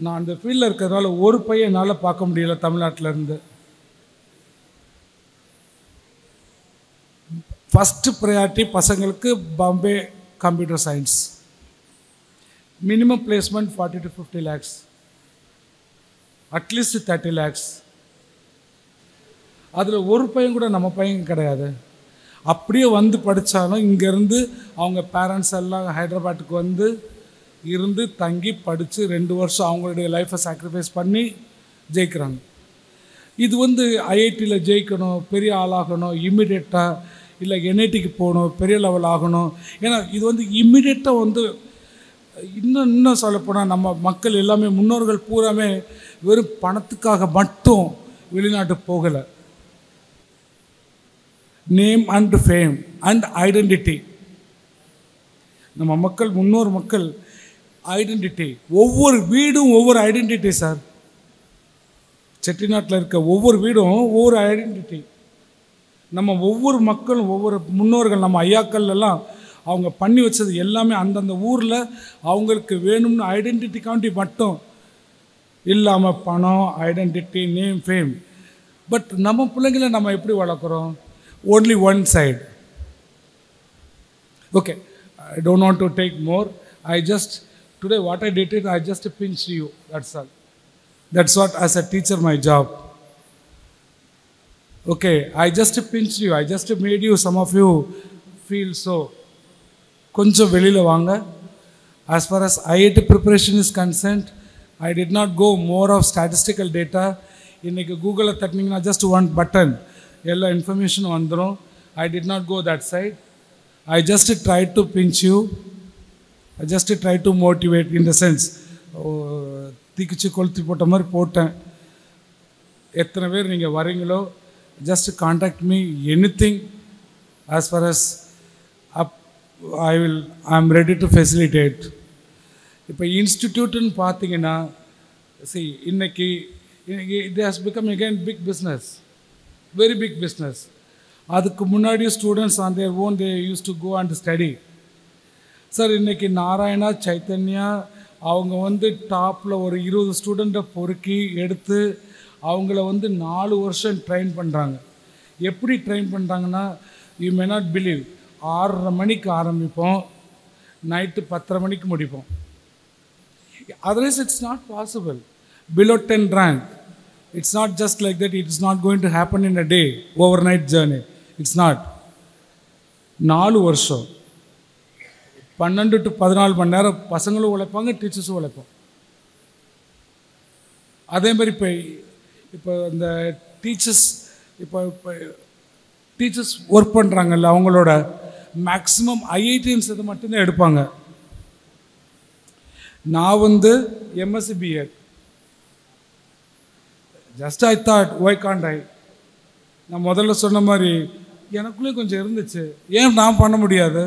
[SPEAKER 4] நான் அந்த ஃபீல்டில் இருக்கிறதுனால ஒரு பையன் என்னால் பார்க்க முடியல தமிழ்நாட்டில் இருந்து. ஃபஸ்ட்டு ப்ரையாரிட்டி பசங்களுக்கு Bombay computer science. Minimum placement 40 to 50 lakhs, at least 30 lakhs. அதில் ஒரு பையன் கூட நம்ம பையன் கிடையாது. அப்படியே வந்து படித்தாலும் இங்கேருந்து அவங்க பேரண்ட்ஸ் எல்லாம் ஹைதராபாத்துக்கு வந்து இருந்து தங்கி படித்து 2 வருஷம் அவங்களுடைய லைஃப்பை சாக்ரிஃபைஸ் பண்ணி ஜெயிக்கிறாங்க. இது வந்து ஐஐடியில் ஜெயிக்கணும், பெரிய ஆளாகணும், இம்மிடியேட்டாக இல்லை என்ஐடிக்கு போகணும், பெரிய லெவல் ஆகணும். ஏன்னா இது வந்து இம்மிடியேட்டாக வந்து இன்னும் சொல்லப்போனால் நம்ம மக்கள் எல்லாமே முன்னோர்கள் பூராமே வெறும் பணத்துக்காக மட்டும் வெளிநாட்டு போகலை. Name and fame and identity. நம்ம மக்கள் முன்னோர் மக்கள் ஐடென்டிட்டி, ஒவ்வொரு வீடும் ஒவ்வொரு ஐடென்டிட்டி சார். செட்டிநாட்டில் இருக்க ஒவ்வொரு வீடும் ஒவ்வொரு ஐடென்டிட்டி. நம்ம ஒவ்வொரு மக்களும் ஒவ்வொரு முன்னோர்கள் நம்ம ஐயாக்கள் எல்லாம் அவங்க பண்ணி வச்சது எல்லாமே அந்தந்த ஊரில் அவங்களுக்கு வேணும்னு ஐடென்டிட்டிக்காண்டி மட்டும் இல்லாமல் பணம், ஐடென்டிட்டி, நேம், ஃபேம். பட் நம்ம பிள்ளைங்களை நம்ம எப்படி வளர்க்குறோம்? Only one side. Okay, I don't want to take more. Today what I did, I just pinched you, that's all. That's what as a teacher my job. Okay, I just pinched you, I just made you, some of you feel so. கொஞ்சம் வெளியில் வாங்க. As far as IIT preparation is concerned, I did not go more of statistical data. இன்னைக்கு கூகுளில் தட்டினீங்கன்னா just one button எல்லா இன்ஃபர்மேஷனும் வந்துடும். I did not go that side. I just try to pinch you, I just try to motivate. In the sense தீக்குச்சி கொளுத்தி போட்ட மாதிரி போட்டேன். எத்தனை பேர் நீங்கள் வரீங்களோ just contact me, anything as far as up I am ready to facilitate. இப்போ இன்ஸ்டிடியூட்டுன்னு பார்த்தீங்கன்னா இன்னைக்கு it has become again big business, very big business. அதுக்கு முன்னாடி students on their own they use to go and study. Sir இன்றைக்கி நாராயணா, சைத்தன்யா அவங்க வந்து டாப்பில் ஒரு 20 ஸ்டூடெண்ட்டை பொறுக்கி எடுத்து அவங்கள வந்து 4 வருஷம் ட்ரெயின் பண்ணுறாங்க. எப்படி ட்ரெயின் பண்ணுறாங்கன்னா, யூ மே நாட் பிலீவ், 6:30 மணிக்கு ஆரம்பிப்போம், நைட்டு 10:30 மணிக்கு முடிப்போம். Otherwise it's not possible. Below 10 rank. It's not just like that. It is not going to happen in a day, overnight journey. It's not. 4 வருஷம் 12 to 14 மணி நேரம் பசங்களும் உழைப்பாங்க, டீச்சர்ஸும் உழைப்போம். அதே மாதிரி இப்போ இந்த டீச்சர்ஸ் ஒர்க் பண்ணுறாங்கல்ல, அவங்களோட மேக்ஸிமம் ஐஐடிஎன்ஸ் இதை மட்டும்தான் எடுப்பாங்க. நான் வந்து MSc BEd. Just I thought, why can't I? நான் முதல்ல சொன்ன மாதிரி எனக்குள்ளே கொஞ்சம் இருந்துச்சு, ஏன் நான் பண்ண முடியாது,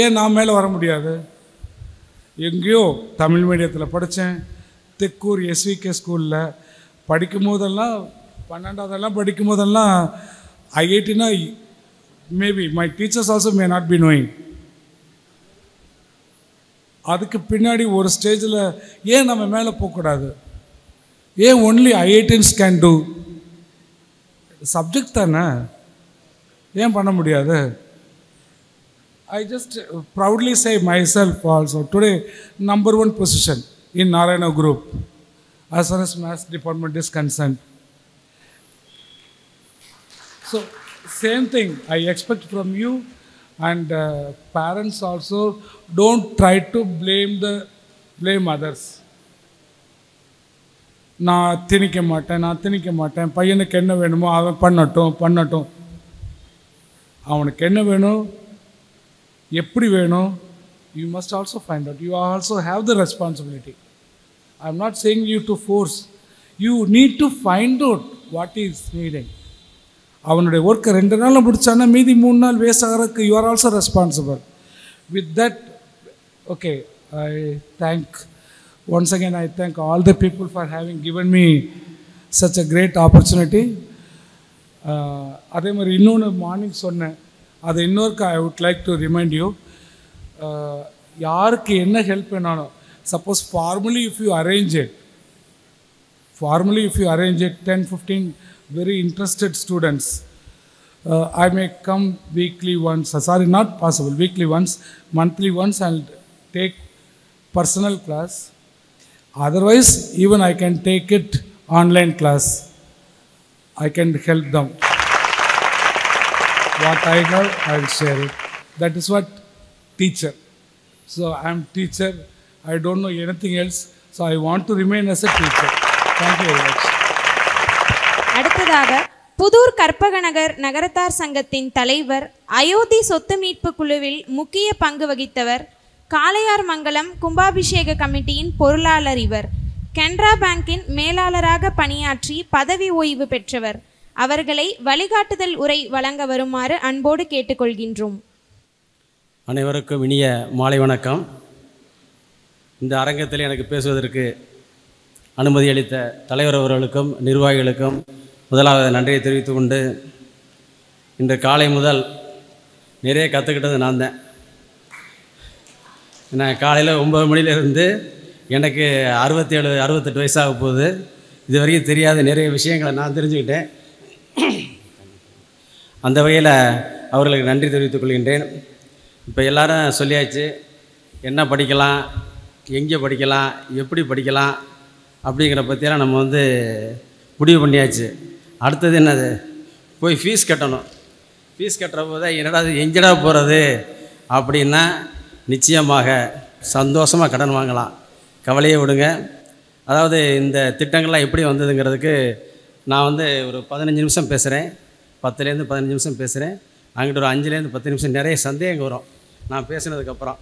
[SPEAKER 4] ஏன் நான் மேலே வர முடியாது? எங்கேயோ தமிழ் மீடியத்தில் படித்தேன், தெக்கூர் எஸ்விகே ஸ்கூலில் படிக்கும் போதெல்லாம் 12ஆவதெல்லாம் படிக்கும் போதெல்லாம் ஐஐடினா maybe my teachers also may not be knowing. அதுக்கு பின்னாடி ஒரு ஸ்டேஜில் ஏன் நம்ம மேலே போகக்கூடாது, ஏன் only IITians can do, subject தானே, ஏன் பண்ண முடியாது? I just proudly say myself also today number 1 position in Narayana Group as far as maths department is concerned. So same thing I expect from you. And parents also don't try to blame others. நான் திணிக்க மாட்டேன், பையனுக்கு என்ன வேணுமோ அவன் பண்ணட்டும். அவனுக்கு என்ன வேணும், எப்படி வேணும், you must also find out. You also have the responsibility. I'm not saying you to force. You need to find out what is needing. அவனுடைய ஒர்க்கை 2 நாளில் முடிச்சானா மீதி 3 நாள் வேஸ்ட் ஆகிறதுக்கு you are also responsible. With that, okay, once again I thank all the people for having given me such a great opportunity. அதே மாதிரி இன்னொன்று morning சொன்னேன், அதை இன்னொருக்கு I would like to remind you. யாருக்கு என்ன ஹெல்ப் வேணாலும், suppose formally if you arrange it 10-15 very interested students, I may come weekly once, not possible, weekly once, monthly once, and take personal class. Otherwise, even I can take it online class. I can help them. What I have, I will share it. That is what teacher. So I am teacher. I don't know anything else. So I want to remain as a teacher. Thank you very much.
[SPEAKER 6] அடுத்ததாக புதூர் கற்பகநகர் நகரத்தார் சங்கத்தின் தலைவர், அயோத்தி சொத்து மீட்பு குழுவில் முக்கிய பங்கு வகித்தவர், காளையார் மங்கலம் கும்பாபிஷேக கமிட்டியின் பொருளாளர் இவர். கனரா பேங்கின் மேலாளராக பணியாற்றி பதவி ஓய்வு பெற்றவர். அவர்களை வழிகாட்டுதல் உரை வழங்க வருமாறு அன்போடு கேட்டுக்கொள்கின்றோம்.
[SPEAKER 3] அனைவருக்கும் இனிய மாலை வணக்கம். இந்த அரங்கத்தில் எனக்கு பேசுவதற்கு அனுமதி அளித்த தலைவர் அவர்களுக்கும் நிர்வாகிகளுக்கும் முதலாவது நன்றியை தெரிவித்து கொண்டு, இன்று காலை முதல் நிறைய கற்றுக்கிட்டது நான் தான். நான் காலையில் 9 மணிலேருந்து எனக்கு 67-68 வயசாக போகுது. இது வரைக்கும் தெரியாத நிறைய விஷயங்களை நான் தெரிஞ்சுக்கிட்டேன். அந்த வகையில் அவர்களுக்கு நன்றி தெரிவித்துக் கொள்கின்றேன். இப்போ எல்லாரும் சொல்லியாச்சு, என்ன படிக்கலாம், எங்கே படிக்கலாம், எப்படி படிக்கலாம் அப்படிங்கிற பற்றியெல்லாம் நம்ம முடிவு பண்ணியாச்சு. அடுத்தது என்னது, போய் ஃபீஸ் கட்டணும். ஃபீஸ் கட்டுற போது என்னடா எங்கடா போகிறது அப்படின்னா, நிச்சயமாக சந்தோஷமாக கடன் வாங்கலாம், கவலையே விடுங்க. அதாவது இந்த திட்டங்கள்லாம் எப்படி வந்ததுங்கிறதுக்கு நான் ஒரு 15 நிமிஷம் பேசுகிறேன், 10லேருந்து 15 நிமிஷம் பேசுகிறேன். அங்கிட்ட ஒரு 5லேருந்து 10 நிமிஷம் நிறைய சந்தேகம் வரும். நான் பேசுனதுக்கப்புறம்,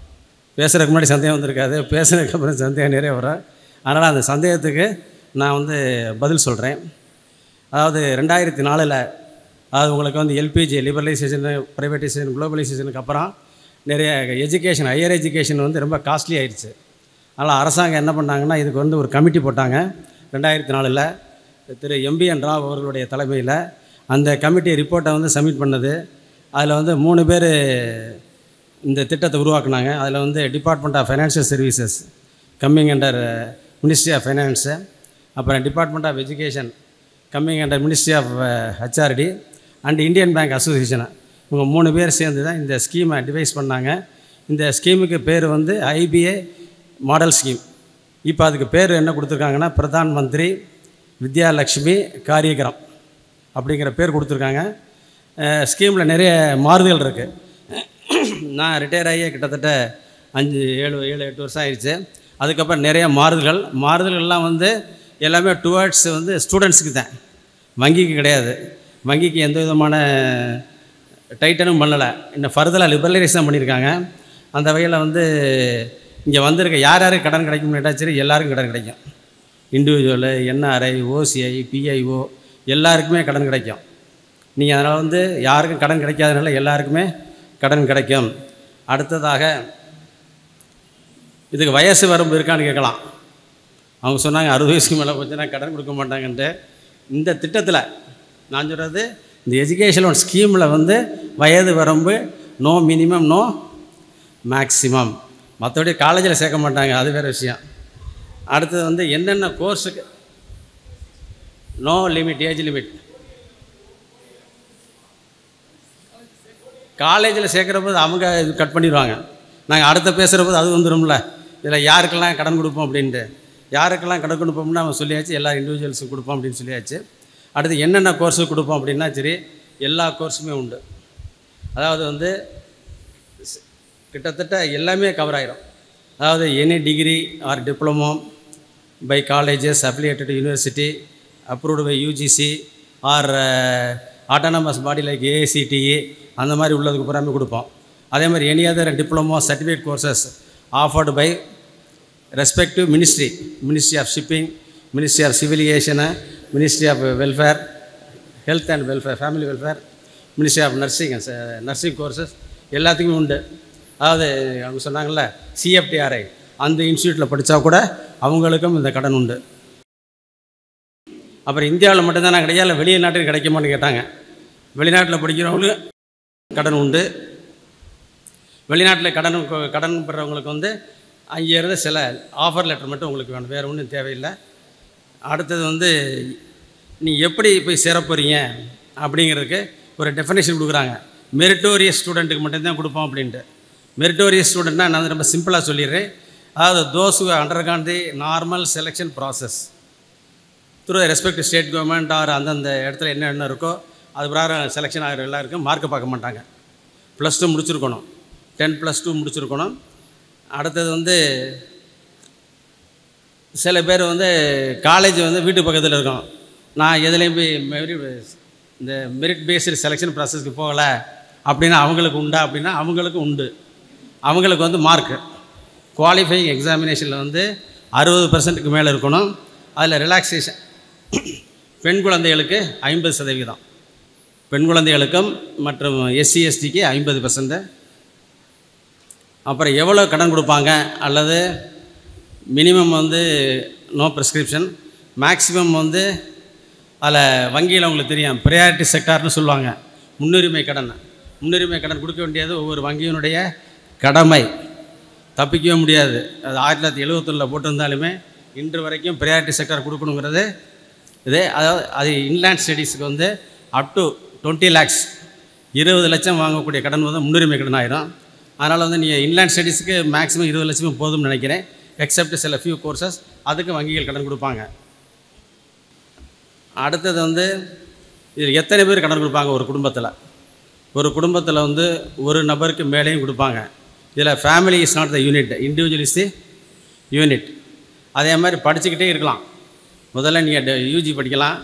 [SPEAKER 3] பேசுகிறதுக்கு முன்னாடி சந்தேகம் வந்திருக்காது, பேசுனதுக்கப்புறம் சந்தேகம் நிறைய வரும். அதனால் அந்த சந்தேகத்துக்கு நான் பதில் சொல்கிறேன். அதாவது 2004 அதாவது உங்களுக்கு எல்பிஜி லிபரலைசேஷன், ப்ரைவேட்டைசேஷன், குளோபலைசேஷனுக்கு அப்புறம் நிறைய எஜுகேஷன், ஹையர் எஜுகேஷன் ரொம்ப காஸ்ட்லி ஆயிடுச்சு. அதனால் அரசாங்கம் என்ன பண்ணாங்கன்னா, இதுக்கு ஒரு கமிட்டி போட்டாங்க 2004. திரு எம்பிஎன் ராவ் அவர்களுடைய தலைமையில் அந்த கமிட்டி ரிப்போர்ட்டை சப்மிட் பண்ணது. அதில் 3 பேர் இந்த திட்டத்தை உருவாக்குனாங்க. அதில் department of financial services coming under ministry of finance, அப்புறம் department of education coming under ministry of HRD and Indian bank அசோசியேஷனை. இவங்க 3 பேர் சேர்ந்து தான் இந்த ஸ்கீமை டிவைஸ் பண்ணாங்க. இந்த ஸ்கீமுக்கு பேர் ஐபிஏ மாடல் ஸ்கீம். இப்போ அதுக்கு பேர் என்ன கொடுத்துருக்காங்கன்னா, பிரதான் மந்திரி வித்யாலக்ஷ்மி காரியக்ரம் அப்படிங்கிற பேர் கொடுத்துருக்காங்க. ஸ்கீமில் நிறைய மாறுதல் இருக்குது. நான் ரிட்டையர் ஆகி கிட்டத்தட்ட 5-7-8 வருஷம் ஆயிடுச்சு. அதுக்கப்புறம் நிறைய மாறுதல்கள்லாம் எல்லாமே டுவர்ட்ஸ் ஸ்டூடெண்ட்ஸுக்கு தான், வங்கிக்கு கிடையாது. வங்கிக்கு எந்த விதமான டைட்டனும் பண்ணலை, இன்னும் ஃபர்தராக லிபரலைசேஷன் பண்ணியிருக்காங்க. அந்த வகையில் இங்கே வந்திருக்க யார் யாருக்கு கடன் கிடைக்கும்னு கேட்டால் சரி, எல்லாருக்கும் கடன் கிடைக்கும். இண்டிவிஜுவலு, என்ஆர்ஐ, ஓசிஐ, பிஐஓ எல்லாருக்குமே கடன் கிடைக்கும். நீங்கள் அதனால் யாருக்கும் கடன் கிடைக்காதனால எல்லாருக்குமே கடன் கிடைக்கும். அடுத்ததாக இதுக்கு வயசு வரம்பு இருக்கான்னு கேட்கலாம். அவங்க சொன்னாங்க 60 வயசுக்கு மேலே போச்சுன்னா கடன் கொடுக்க மாட்டாங்கன்ட்டு. இந்த திட்டத்தில் நான் சொல்கிறது, இந்த எஜுகேஷன் லோன் ஸ்கீமில் வயது வரம்பு நோ மினிமம் நோ மேக்ஸிமம். மற்றபடி காலேஜில் சேர்க்க மாட்டாங்க, அது வேறு விஷயம். அடுத்தது என்னென்ன கோர்ஸுக்கு நோ லிமிட், ஏஜ் லிமிட். காலேஜில் சேர்க்குற போது அவங்க கட் பண்ணிடுவாங்க. நாங்கள் அடுத்த பேசுகிற போது அது வந்துடும்ல, இதில் யாருக்கெல்லாம் கடன் கொடுப்போம் அப்படின்ட்டு. யாருக்கெல்லாம் கடன் கொடுப்போம்னு அவன் சொல்லியாச்சு, எல்லா இண்டிவிஜுவல்ஸுக்கும் கொடுப்போம் அப்படின்னு சொல்லியாச்சு. அடுத்து என்னென்ன கோர்ஸுக்கு கொடுப்போம் அப்படின்னா சரி, எல்லா கோர்ஸுமே உண்டு. அதாவது கிட்டத்தட்ட எல்லாமே கவர் ஆகிடும். அதாவது any degree or diploma by colleges affiliated university approved by UGC or autonomous body like AICTE அந்த மாதிரி உள்ளதுக்கு பூராமே கொடுப்போம். அதே மாதிரி any other diploma certificate courses offered by respective ministry of shipping, ministry of civil aviation, ministry of welfare, health and welfare, family welfare, ministry of nursing courses எல்லாத்துக்குமே உண்டு. அதாவது அவங்க சொன்னாங்கள்ல சிஎஃப்டிஆர்ஐ அந்த இன்ஸ்டியூட்டில் படித்தா கூட அவங்களுக்கும் இந்த கடன் உண்டு. அப்புறம் இந்தியாவில் மட்டும்தான் கிடையாது, இல்லை வெளிநாட்டுக்கு கிடைக்குமான்னு கேட்டாங்க. வெளிநாட்டில் படிக்கிறவங்களுக்கு கடன் உண்டு. வெளிநாட்டில் கடன் பெறவங்களுக்கு வந்து அங்கேருந்து சில ஆஃபர் லெட்டர் மட்டும் உங்களுக்கு வேணும், வேறு ஒன்றும் தேவையில்லை. அடுத்தது வந்து நீ எப்படி போய் சேரப்போகிறீங்க அப்படிங்கிறதுக்கு ஒரு டெஃபினேஷன் கொடுக்குறாங்க. மெரிட்டோரியஸ் ஸ்டூடெண்ட்டுக்கு மட்டும்தான் கொடுப்போம் அப்படின்ட்டு. மெரிட்டோரியஸ் ஸ்டூடெண்ட்னா நான் ரொம்ப சிம்பிளாக சொல்லிடுறேன். அதாவது those who undergone the normal selection process through respect state government are அந்தந்த இடத்துல என்ன இருக்கோ அது பிரகாரம் செலெக்ஷன் ஆகிற எல்லாருக்கும் மார்க்கை பார்க்க மாட்டாங்க. +2 முடிச்சிருக்கணும், 10+2 முடிச்சிருக்கணும். அடுத்தது வந்து சில பேர் வந்து காலேஜ் வந்து வீட்டு பக்கத்தில் இருக்கும், நான் எதுலேயும் போய் இந்த மெரிட் பேஸ்டு செலெக்ஷன் ப்ராசஸ்க்கு போகலை அப்படின்னா அவங்களுக்கு உண்டா அப்படின்னா அவங்களுக்கு உண்டு. அவங்களுக்கு வந்து மார்க்கு குவாலிஃபையிங் எக்ஸாமினேஷனில் வந்து 60% மேலே இருக்கணும். அதில் ரிலாக்ஸேஷன் பெண் குழந்தைகளுக்கு 50%, பெண் குழந்தைகளுக்கும் மற்றும் எஸ்சி எஸ்டிக்கு 50%. அப்புறம் எவ்வளோ கடன் கொடுப்பாங்க அல்லது மினிமம் வந்து நோ ப்ரிஸ்கிரிப்ஷன், மேக்ஸிமம் வந்து அதில் வங்கியில் உங்களுக்கு தெரியும் ப்ரையாரிட்டி செக்டார்னு சொல்லுவாங்க. முன்னுரிமை கடன் கொடுக்க வேண்டியது ஒவ்வொரு வங்கியினுடைய கடமை, தப்பிக்கவே முடியாது. அது 1971 போட்டிருந்தாலுமே இன்று வரைக்கும் ப்ரையாரிட்டி செக்டார் கொடுக்கணுங்கிறது இது. அதாவது அது இன்லேண்ட் ஸ்டடீஸுக்கு வந்து அப் டு 20 lakhs 20 லட்சம் வாங்கக்கூடிய கடன் வந்து முன்னுரிமை கடன் ஆகிடும். அதனால் வந்து நீங்கள் இன்லேண்ட் ஸ்டடீஸுக்கு மேக்ஸிமம் 20 லட்சம் போதும்னு நினைக்கிறேன். எக்ஸப்ட் சில ஃபியூ கோர்சஸ் அதுக்கு வங்கிகள் கடன் கொடுப்பாங்க. அடுத்தது வந்து இதில் எத்தனை பேர் கடன் கொடுப்பாங்க ஒரு குடும்பத்தில் வந்து ஒரு நபருக்கு மேலேயும் கொடுப்பாங்க. இதில் family is not the unit, individual is the unit. அதே மாதிரி படிச்சுக்கிட்டே இருக்கலாம். முதல்ல நீங்கள் யூஜி படிக்கலாம்,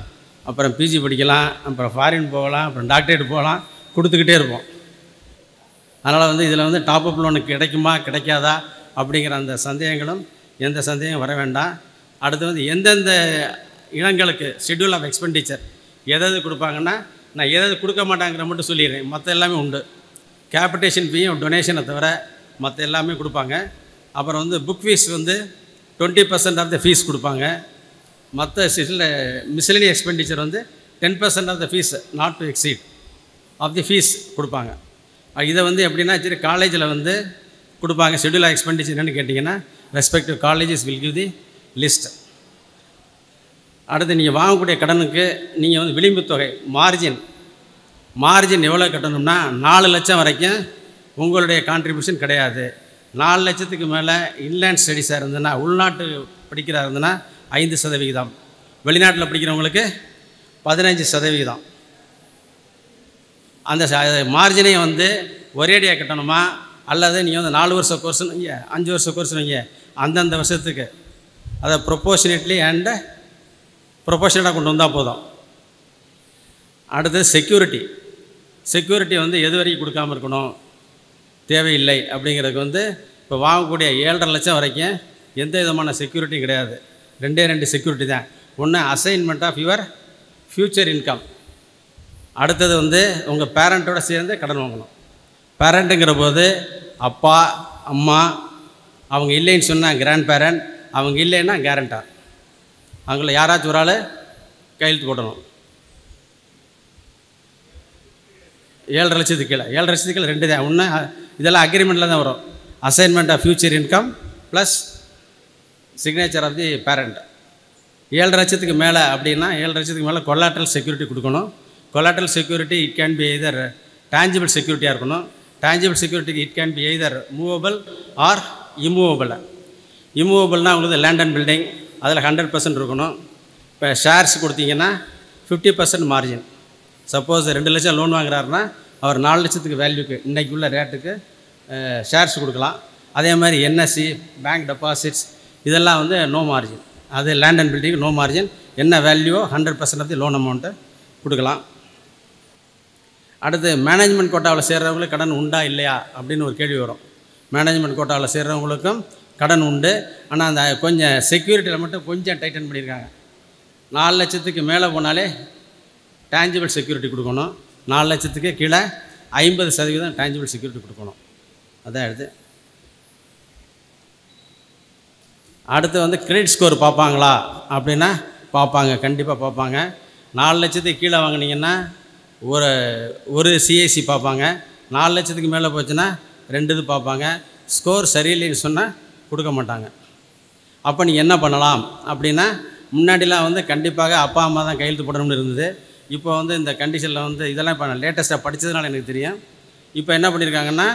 [SPEAKER 3] அப்புறம் பிஜி படிக்கலாம், அப்புறம் ஃபாரின் போகலாம், அப்புறம் டாக்டரேட் போகலாம், கொடுத்துக்கிட்டே இருப்போம். அதனால் வந்து இதில் வந்து டாப்அப் லோனுக்கு கிடைக்குமா கிடைக்காதா அப்படிங்கிற அந்த சந்தேகங்களும் எந்த சந்தேகம் வர வேண்டாம். அடுத்து வந்து எந்தெந்த இனங்களுக்கு ஷெட்யூல் ஆஃப் எக்ஸ்பெண்டிச்சர் எதாவது கொடுப்பாங்கன்னா நான் எதாவது கொடுக்க மாட்டாங்கிற மட்டும் சொல்லிடுறேன். மற்ற எல்லாமே உண்டு. கேபிட்டேஷன் ஃபீயும் டொனேஷனை தவிர மற்ற எல்லாமே கொடுப்பாங்க. அப்புறம் வந்து புக் ஃபீஸ் வந்து 20% ஆஃப் த ஃபீஸ் கொடுப்பாங்க. மற்ற மிஸ்லினி எக்ஸ்பெண்டிச்சர் வந்து 10% of the fees not to exceed of the fees கொடுப்பாங்க. இதை வந்து எப்படின்னா சரி காலேஜில் வந்து கொடுப்பாங்க. ஷெட்யூல் ஆஃப் எக்ஸ்பெண்டிச்சர் என்னென்னு கேட்டிங்கன்னா respective colleges will give the list. அடுத்து நீங்கள் வாங்கக்கூடிய கடனுக்கு நீங்கள் வந்து விளிம்பு தொகை மார்ஜின் எவ்வளோ கட்டணும்னா 4 லட்சம் வரைக்கும் உங்களுடைய கான்ட்ரிபியூஷன் கிடையாது. 4 லட்சத்துக்கு மேலே இன்லேண்ட் ஸ்டடீஸாக இருந்ததுன்னா உள்நாட்டு படிக்கிறா இருந்ததுன்னா 5%, வெளிநாட்டில் படிக்கிறவங்களுக்கு 15%. அந்த மார்ஜினை வந்து ஒரேடியாக கட்டணுமா அல்லது நீங்கள் வந்து 4 வருஷ கோர்ஸ்னு வைங்க, 5 வருஷ கோர்ஸ் வைங்க, அந்தந்த வருஷத்துக்கு அதை ப்ரொப்போர்ஷனேட்லி அண்ட் ப்ரொப்போர்ஷனேட்டாக கொண்டு வந்தால் போதும். அடுத்தது செக்யூரிட்டி வந்து எது வரைக்கும் கொடுக்காமல் இருக்கணும், தேவையில்லை அப்படிங்கிறதுக்கு வந்து இப்போ வாங்கக்கூடிய 7.5 லட்சம் வரைக்கும் எந்த விதமான செக்யூரிட்டியும் கிடையாது. 2 செக்யூரிட்டி தான். ஒன்று assignment of your future income. அடுத்தது வந்து உங்கள் பேரண்ட்டோட சேர்ந்து கடன் வாங்கணும். பேரண்ட்டுங்கிற போது அப்பா அம்மா, அவங்க இல்லைன்னு சொன்னால் கிராண்ட் பேரண்ட், அவங்க இல்லைன்னா கேரண்டார், அவங்கள யாராச்சும் ஒரு ஆள் கையெழுத்து போடணும். 7.5 லட்சத்துக்கு கீழே 2 தான். ஒன்று இதெல்லாம் அக்ரிமெண்ட்டில் தான் வரும். Assignment of future income plus signature of the parent. 7.5 லட்சத்துக்கு மேலே அப்படின்னா 7.5 லட்சத்துக்கு மேலே கொலாட்ரல் செக்யூரிட்டி கொடுக்கணும். Collateral security it can be either tangible செக்யூரிட்டியாக இருக்கணும். டேஞ்சிபிள் செக்யூரிட்டிக்கு it can be either movable or immovable. இம்மூவபிள்னால் உங்களுக்கு லேண்ட் அண்ட் பில்டிங், அதில் 100% இருக்கணும். இப்போ ஷேர்ஸ் கொடுத்தீங்கன்னா 50% மார்ஜின். சப்போஸ் 2 லட்சம் லோன் வாங்குறாருன்னா அவர் 4 லட்சத்துக்கு வேல்யூக்கு இன்றைக்கி உள்ள ரேட்டுக்கு ஷேர்ஸ் கொடுக்கலாம். அதே மாதிரி என்எஸ்சி, பேங்க் டெபாசிட்ஸ் இதெல்லாம் வந்து நோ மார்ஜின். அது land and building no margin. என்ன வேல்யூவோ 100% ஆஃப் தி லோன் அமௌண்ட்டை கொடுக்கலாம். அடுத்து மேனேஜ்மெண்ட் கோட்டாவில் சேர்கிறவங்களுக்கு கடன் உண்டா இல்லையா அப்படின்னு ஒரு கேள்வி வரும். மேனேஜ்மெண்ட் கோட்டாவில் சேர்கிறவங்களுக்கும் கடன் உண்டு. ஆனால் அந்த கொஞ்சம் செக்யூரிட்டியில் மட்டும் கொஞ்சம் டைட்டன் பண்ணியிருக்காங்க. 4 லட்சத்துக்கு மேலே போனாலே டேஞ்சிபிள் செக்யூரிட்டி கொடுக்கணும். 4 லட்சத்துக்கு கீழே 50% டேஞ்சிபிள் செக்யூரிட்டி கொடுக்கணும். அதான் அடுத்து வந்து கிரெடிட் ஸ்கோர் பார்ப்பாங்களா அப்படின்னா பார்ப்பாங்க, கண்டிப்பாக பார்ப்பாங்க. 4 லட்சத்துக்கு கீழே வாங்கினீங்கன்னா ஒரு சிஐசி பார்ப்பாங்க. 4 லட்சத்துக்கு மேலே போச்சுன்னா 2 இது பார்ப்பாங்க. ஸ்கோர் சரியில்லைன்னு சொன்னால் கொடுக்க மாட்டாங்க. அப்போ நீங்கள் என்ன பண்ணலாம் அப்படின்னா, முன்னாடிலாம் வந்து கண்டிப்பாக அப்பா அம்மா தான் கையெழுத்து போடணும்னு இருந்தது. இப்போ வந்து இந்த கண்டிஷனில் வந்து இதெல்லாம் இப்போ நான் லேட்டஸ்ட்டாக படித்ததுனால எனக்கு தெரியும். இப்போ என்ன பண்ணியிருக்காங்கன்னா,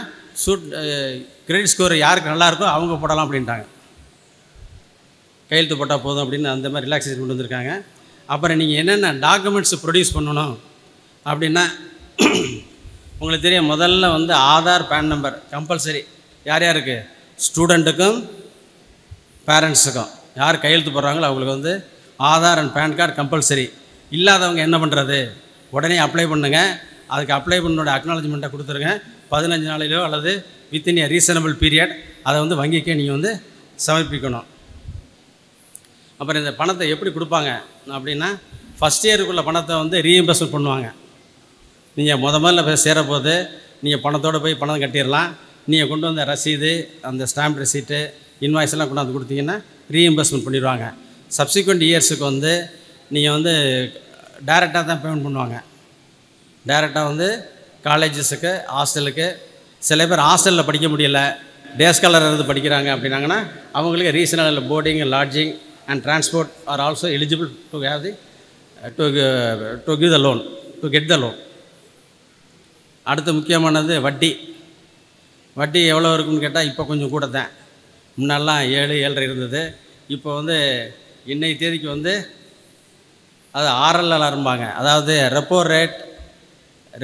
[SPEAKER 3] கிரெடிட் ஸ்கோர் யாருக்கு நல்லாயிருக்கோ அவங்க போடலாம் அப்படின்ட்டாங்க. கையெழுத்து போட்டால் போதும் அப்படின்னு அந்த மாதிரி ரிலாக்ஸேஷன் கொண்டு வந்திருக்காங்க. அப்புறம் நீங்கள் என்னென்ன டாக்குமெண்ட்ஸ் ப்ரொடியூஸ் பண்ணணும் அப்படின்னா, உங்களுக்கு தெரியும் முதல்ல வந்து ஆதார், பேன் நம்பர் கம்பல்சரி. யார் யாருக்கு? ஸ்டூடெண்ட்டுக்கும் பேரண்ட்ஸுக்கும். யார் கையெழுத்து போடுறாங்களோ அவங்களுக்கு வந்து Aadhaar and PAN card compulsory. இல்லாதவங்க என்ன பண்ணுறது? உடனே அப்ளை பண்ணுங்கள். அதுக்கு அப்ளை பண்ணோட அக்னாலஜ்மெண்ட்டை கொடுத்துருங்க. 15 நாளிலோ அல்லது வித்தின் ஏ ரீசனபிள் பீரியட் அதை வந்து வங்கிக்கே நீங்கள் வந்து சமர்ப்பிக்கணும். அப்புறம் இந்த பணத்தை எப்படி கொடுப்பாங்க அப்படின்னா, ஃபஸ்ட் இயருக்குள்ள பணத்தை வந்து ரீஎம்பர்ஸ்மெண்ட் பண்ணுவாங்க. நீங்கள் முதல்ல சேரப்போது நீங்கள் பணத்தோடு போய் பணம் கட்டிடலாம். நீங்கள் கொண்டு வந்த ரசீது, அந்த ஸ்டாம்ப் ரெசீட்டு, இன்வாய்ஸ் எல்லாம் கொண்டாந்து கொடுத்தீங்கன்னா ரீஎம்பர்ஸ்மெண்ட் பண்ணிடுவாங்க. சப்சிக்வெண்ட் இயர்ஸுக்கு வந்து நீங்கள் வந்து டைரெக்டாக தான் பேமெண்ட் பண்ணுவாங்க. டைரெக்டாக வந்து காலேஜஸுக்கு, ஹாஸ்டலுக்கு. சில பேர் ஹாஸ்டலில் படிக்க முடியல, டே ஸ்காலர் இருந்து படிக்கிறாங்க அப்படின்னாங்கன்னா அவங்களுக்கு ரீசனல் boarding, lodging and transport are also eligible to have the to give the loan, to get the loan. அடுத்து முக்கியமானது வட்டி. வட்டி எவ்வளோ இருக்குன்னு கேட்டால் இப்போ கொஞ்சம் கூட தான். முன்னெல்லாம் 7-7.5 இருந்தது. இப்போ வந்து இன்னைக்கு தேதிக்கு வந்து அது RLL இருப்பாங்க. அதாவது repo rate,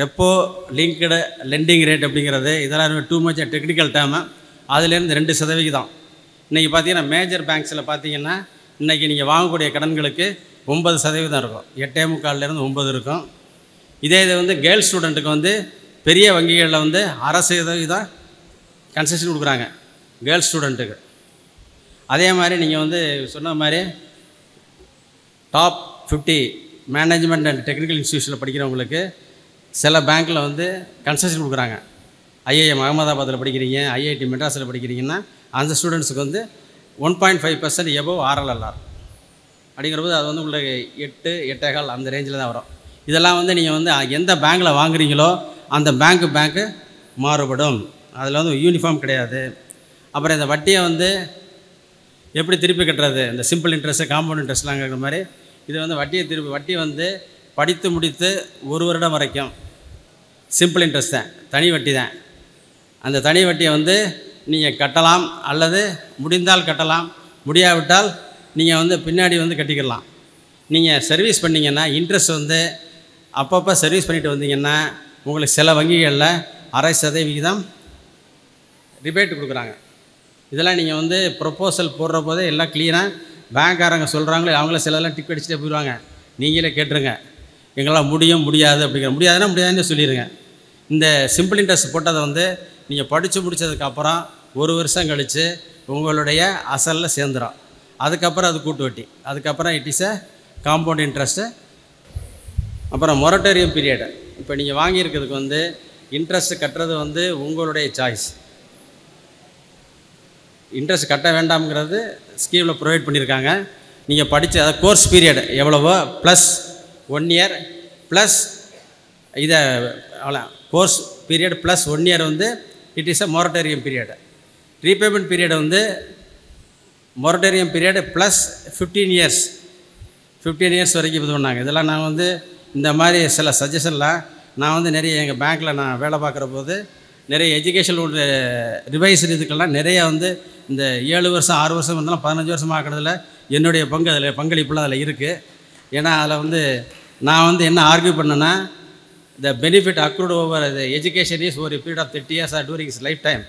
[SPEAKER 3] repo linked landing rate அப்படிங்கிறது. இதெல்லாம் டூ மச் டெக்னிக்கல் டேர்மு. அதுலேருந்து 2% இன்றைக்கி பார்த்தீங்கன்னா மேஜர் பேங்க்ஸில் பார்த்தீங்கன்னா இன்றைக்கி நீங்கள் வாங்கக்கூடிய கடன்களுக்கு 9% இருக்கும். 8.25 9 இருக்கும். இதே இது வந்து கேர்ள்ஸ் ஸ்டூடெண்ட்டுக்கு வந்து பெரிய வங்கிகளில் வந்து 1/2% கன்செஷன் கொடுக்குறாங்க கேர்ள்ஸ் ஸ்டூடெண்ட்டுக்கு. அதே மாதிரி நீங்கள் வந்து சொன்ன மாதிரி டாப் 50 மேனேஜ்மெண்ட் அண்ட் டெக்னிக்கல் இன்ஸ்டியூஷனில் படிக்கிறவங்களுக்கு சில பேங்க்கில் வந்து கன்செஷன் கொடுக்குறாங்க. IIM அகமதாபாத்தில் படிக்கிறீங்க, IIT மெட்ராஸில் படிக்கிறீங்கன்னா அந்த ஸ்டூடெண்ட்ஸுக்கு வந்து 1.5% எபோவ் RLLR அப்படிங்கிறபோது அது வந்து உங்களுக்கு 8-8.25 அந்த ரேஞ்சில் தான் வரும். இதெல்லாம் வந்து நீங்கள் வந்து எந்த பேங்க்கில் வாங்குறீங்களோ அந்த பேங்க்கு மாறுபடும். அதில் வந்து யூனிஃபார்ம் கிடையாது. அப்புறம் இந்த வட்டியை வந்து எப்படி திருப்பி கட்டுறது, இந்த சிம்பிள் இன்ட்ரெஸ்ட்டு, காம்பவுண்ட் இன்ட்ரெஸ்ட்லாங்கிற மாதிரி இது வந்து வட்டி வந்து படித்து முடித்து 1 வருடம் வரைக்கும் சிம்பிள் இன்ட்ரெஸ்ட் தான், தனி வட்டி தான். அந்த தனி வட்டியை வந்து நீங்கள் கட்டலாம், அல்லது முடிந்தால் கட்டலாம், முடியாவிட்டால் நீங்கள் வந்து பின்னாடி வந்து கட்டிக்கலாம். நீங்கள் சர்வீஸ் பண்ணிங்கன்னா இன்ட்ரெஸ்ட் வந்து அப்பப்போ சர்வீஸ் பண்ணிட்டு வந்தீங்கன்னா உங்களுக்கு சில வங்கிகளில் 0.5% ரிபேட் கொடுக்குறாங்க. இதெல்லாம் நீங்கள் வந்து ப்ரொப்போசல் போடுற போதே எல்லாம் க்ளீனாக பேங்க்காரங்க சொல்கிறாங்களே அவங்கள சிலதெல்லாம் டிக் அடிச்சுட்டே போயிடுவாங்க. நீங்களே கேட்டுருங்க, எங்களால் முடியாது அப்படிங்கிற. முடியாதுன்னு சொல்லிடுங்க. இந்த சிம்பிள் இன்ட்ரெஸ்ட் போட்டதை வந்து நீங்கள் படித்து முடித்ததுக்கப்புறம் 1 வருஷம் கழித்து உங்களுடைய அசலில் சேர்ந்துடும். அதுக்கப்புறம் அது கூட்டு வட்டி, அதுக்கப்புறம் it is a compound interest. அப்புறம் மொரட்டோரியம் பீரியடு. இப்போ நீங்கள் வாங்கியிருக்கிறதுக்கு வந்து இன்ட்ரெஸ்ட் கட்டுறது வந்து உங்களுடைய சாய்ஸ். இன்ட்ரெஸ்ட் கட்ட வேண்டாம்ங்கிறது ஸ்கீமில் ப்ரொவைட் பண்ணியிருக்காங்க. நீங்கள் படித்த அதை கோர்ஸ் பீரியட் எவ்வளவோ ப்ளஸ் 1 இயர் ப்ளஸ் இதை அவ்வளோ கோர்ஸ் பீரியட் ப்ளஸ் 1 இயர் வந்து it is a moratorium period. Repayment period வந்து மொரட்டோரியம் பீரியட் ப்ளஸ் 15 இயர்ஸ் வரைக்கும் இது பண்ணாங்க. இதெல்லாம் நான் வந்து இந்த மாதிரி சில சஜஷன்லாம் நான் வந்து நிறைய எங்கள் பேங்க்கில் நான் வேலை பார்க்குற போது நிறைய எஜுகேஷன் ரிவைஸ் இதுக்கெல்லாம் நிறைய வந்து இந்த 7 வருஷம் 6 வருஷம் இருந்தாலும் 15 வருஷம் ஆக்கிறதுல என்னுடைய பங்களிப்புலாம் அதில் இருக்குது. ஏன்னா அதில் வந்து நான் வந்து என்ன ஆர்கியூ பண்ணேன்னா, the benefit accrued over the education is over a period of 30 years or during his lifetime.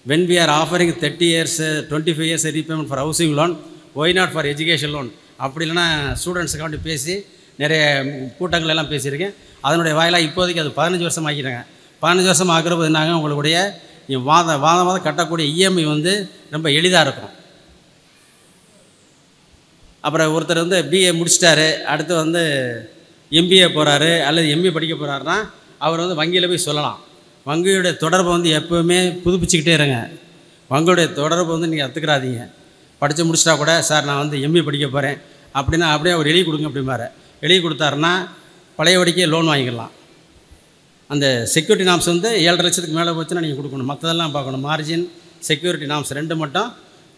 [SPEAKER 3] When we are offering 30 years, 25 years repayment for housing loan, why not for education loan? அப்படி இல்லைனா ஸ்டூடெண்ட்ஸுக்கு வேண்டி பேசி நிறைய கூட்டங்கள் எல்லாம் பேசியிருக்கேன். அதனுடைய வாயிலாக இப்போதைக்கு அது 15 வருஷம் ஆக்கிட்டாங்க. 15 வருஷம் ஆகிறப்போ என்னாங்க, உங்களுடைய வாதம் கட்டக்கூடிய இஎம்ஐ வந்து ரொம்ப எளிதாக இருக்கும். அப்புறம் ஒருத்தர் வந்து பிஏ முடிச்சிட்டாரு, அடுத்து வந்து எம்பிஏ போகிறாரு அல்லது எம்பிஏ படிக்க போகிறாருன்னா அவர் வந்து வங்கியில் போய் சொல்லலாம். வங்கியுடைய தொடர்பை வந்து எப்போவுமே புதுப்பிச்சுக்கிட்டே இருங்க. வங்கியுடைய தொடர்பு வந்து நீங்கள் கற்றுக்கிறாதீங்க. படித்து முடிச்சிட்டா கூட சார் நான் வந்து எம்பிஏ படிக்க போகிறேன் அப்படின்னா அப்படியே அவர் எழுதி கொடுங்க அப்படிம்பாரு. எழுதி கொடுத்தாருன்னா பழையபடிக்கே லோன் வாங்கிக்கலாம். அந்த செக்யூரிட்டி நாம்ஸ் வந்து 7.5 லட்சத்துக்கு மேலே போச்சுன்னா நீங்கள் கொடுக்கணும். மற்றதெல்லாம் பார்க்கணும். மார்ஜின், செக்யூரிட்டி நாம்ஸ் 2 மட்டும்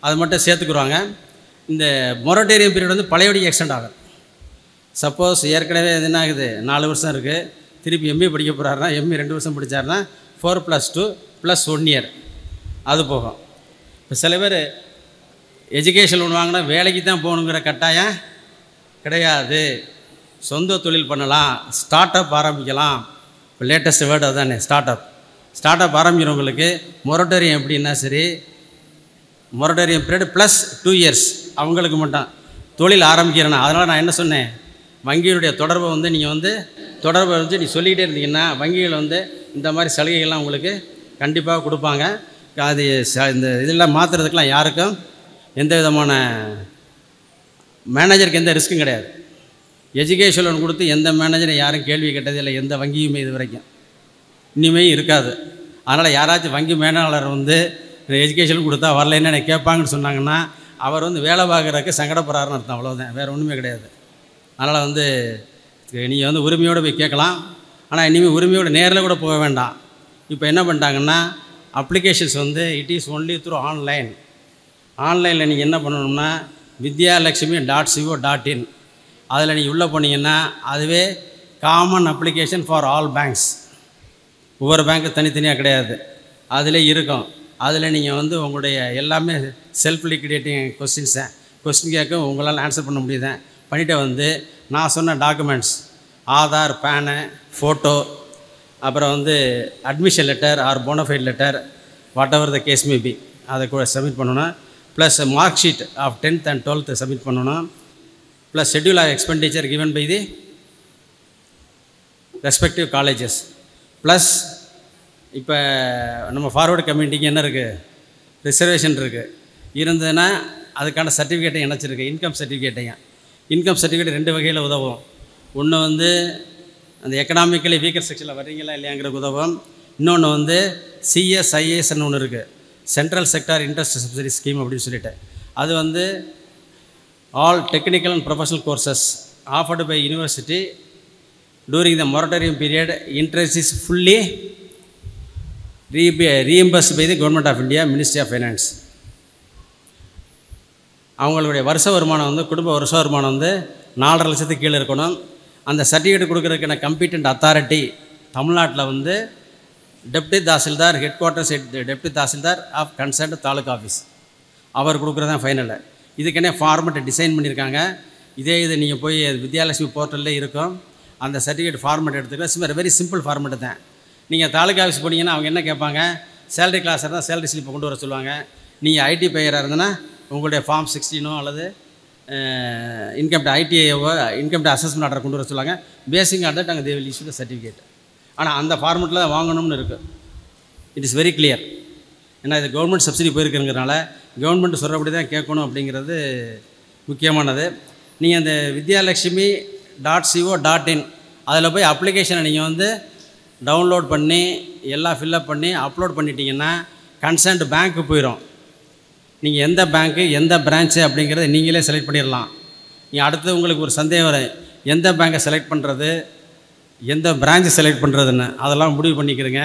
[SPEAKER 3] அது மட்டும் சேர்த்துக்குருவாங்க. இந்த மொரட்டோரியம் பீரியட் வந்து பழையபடிக்கு எக்ஸ்டெண்ட் ஆகும். சப்போஸ் ஏற்கனவே என்ன ஆகுது, 4 வருஷம் இருக்குது, திருப்பி எம்பிஏ படிக்க போகிறாருன்னா எம்ஏ 2 வருஷம் படித்தாருன்னா 4+2 + 1 இயர் அது போகும். இப்போ சில பேர் எஜுகேஷன் லோன் வாங்கினா வேலைக்கு தான் போகணுங்கிற கட்டாயம் கிடையாது. சொந்த தொழில் பண்ணலாம், ஸ்டார்ட் அப் ஆரம்பிக்கலாம். இப்போ லேட்டஸ்ட் வேர்டு அதுதானே, ஸ்டார்ட் அப் ஆரம்பிக்கிறவங்களுக்கு மொரட்டோரியம் எப்படின்னா சரி, மொரட்டோரியம் பீரியட் +2 இயர்ஸ் அவங்களுக்கு மட்டும் தொழில் ஆரம்பிக்கிறேன்னா. அதனால் நான் என்ன சொன்னேன், வங்கியுடைய தொடர்பை வந்து நீங்கள் வந்து தொடர்பை வந்து நீ சொல்லிக்கிட்டே இருந்தீங்கன்னா வங்கிகள் வந்து இந்த மாதிரி சலுகைகள்லாம் உங்களுக்கு கண்டிப்பாக கொடுப்பாங்க. அது இந்த இதெல்லாம் மாற்றுறதுக்கெலாம் யாருக்கும் எந்த விதமான மேனேஜருக்கு எந்த ரிஸ்க்கும் கிடையாது. எஜுகேஷன் லோன் கொடுத்து எந்த மேனேஜரும் யாரும் கேள்வி கேட்டதே இல்லை, எந்த வங்கியுமே இது வரைக்கும், இனிமேல் இருக்காது. அதனால் யாராச்சும் வங்கி மேலாளர் வந்து எஜுகேஷன் கொடுத்தா வரலைன்னு எனக்கு கேட்பாங்கன்னு சொன்னாங்கன்னா அவர் வந்து வேலை பார்க்குறதுக்கு சங்கடப்படுறாருன்னு அர்த்தம். அவ்வளோதான், வேறு ஒன்றுமே கிடையாது. அதனால் வந்து நீங்கள் வந்து உரிமையோடு போய் கேட்கலாம். ஆனால் இனிமேல் உரிமையோடு நேரில் கூட போக வேண்டாம். இப்போ என்ன பண்ணிட்டாங்கன்னா அப்ளிகேஷன்ஸ் வந்து இட் இஸ் ஒன்லி த்ரூ ஆன்லைனில் நீங்கள் என்ன பண்ணணும்னா vidyalakshmi.co.in அதில் நீங்கள் உள்ளே போனீங்கன்னா அதுவே common application for all banks. ஒவ்வொரு பேங்க்கு தனித்தனியாக கிடையாது, அதில் இருக்கும். அதில் நீங்கள் வந்து உங்களுடைய எல்லாமே செல்ஃப் லிக்விடேட்டிங் கொஸ்டின் கேட்க உங்களால் ஆன்சர் பண்ண முடியுதேன் பண்ணிவிட்டு வந்து நான் சொன்ன டாக்குமெண்ட்ஸ் ஆதார், பேனு, ஃபோட்டோ, அப்புறம் வந்து admission letter or bonafide letter, whatever the case may be, அதை கூட சப்மிட் பண்ணணும். Plus mark sheet of 10th and 12th submit பண்ணணும். Plus schedule of expenditure given by the respective colleges. Plus இப்போ நம்ம forward கம்யூனிட்டிக்கு என்ன இருக்குது, reservation இருக்குது இருந்ததுன்னா அதுக்கான சர்டிஃபிகேட்டை இணைச்சிருக்கு. இன்கம் சர்டிஃபிகேட் 2 வகையில் உதவும். ஒன்று வந்து அந்த எக்கனாமிக்கலி வீக்கர் செக்ஷனில் வர்றீங்களா இல்லையாங்கிறதுக்கு உதவும். இன்னொன்று வந்து CSISன்னு ஒன்று இருக்குது, central sector interest subsidy scheme அப்படின்னு சொல்லிட்டு. அது வந்து all technical and professional courses offered by university during the moratorium period. Interest is fully reimbursed by the Government of India, Ministry of Finance. அவங்களுடைய வருஷ வருமானம் வந்து குடும்ப வருஷ வருமானம் வந்து 4.5 லட்சத்துக்கு கீழே இருக்கணும். அந்த சர்டிஃபிகேட் கொடுக்குறதுக்கான கம்பீட்டன்ட் அத்தாரிட்டி தமிழ்நாட்டில் வந்து deputy tahsildar, headquarters deputy tahsildar of concerned taluka office, அவர் கொடுக்குறது தான் ஃபைனலு. இதுக்குன்னே ஃபார்மெட்டை டிசைன் பண்ணியிருக்காங்க. இது நீங்கள் போய் வித்யாலட்சுமி போர்ட்டல்லே இருக்கும். அந்த சர்டிஃபிகேட் ஃபார்மெட் எடுத்துக்கலாம். வெரி சிம்பிள் ஃபார்மெட்டு தான். நீங்கள் தாலுக்கா ஆஃபீஸ் போனீங்கன்னா அவங்க என்ன கேட்பாங்க, சேலரி கிளாஸ் இருந்தால் சேலரி ஸ்லிப்பை கொண்டு வர சொல்லுவாங்க. நீங்கள் ஐடி பேயராக இருந்ததுன்னா உங்களுடைய ஃபார்ம் 16 அல்லது இன்கம் டேக்ஸ் அசஸ்மெண்ட் ஆர்டர் கொண்டு வர சொல்லுவாங்க. பேசிக் ஆர்டர் நாங்கள் they will issue the certificate. ஆனால் அந்த ஃபார்மெட்டில் தான் வாங்கணும்னு இருக்குது. It is very clear. ஏன்னா இது கவர்மெண்ட் சப்சிடி போயிருக்குங்கிறனால கவர்மெண்ட் சொல்கிறபடி தான் கேட்கணும் அப்படிங்கிறது முக்கியமானது. நீங்கள் அந்த vidyalakshmi.co.in அதில் போய் அப்ளிகேஷனை நீங்கள் வந்து டவுன்லோட் பண்ணி எல்லாம் ஃபில்லப் பண்ணி அப்லோட் பண்ணிட்டீங்கன்னா கன்சர்ன்ட் பேங்க்கு போயிடும். நீங்கள் எந்த பேங்க்கு எந்த பிரான்ச்சு அப்படிங்கிறத நீங்களே செலக்ட் பண்ணிடலாம். நீங்கள் அடுத்து உங்களுக்கு ஒரு சந்தேகம் வரும், எந்த பேங்கை செலக்ட் பண்ணுறது, எந்த பிரான்ச்சை செலக்ட் பண்ணுறதுன்னு அதெல்லாம் முடிவு பண்ணிக்கிறங்க.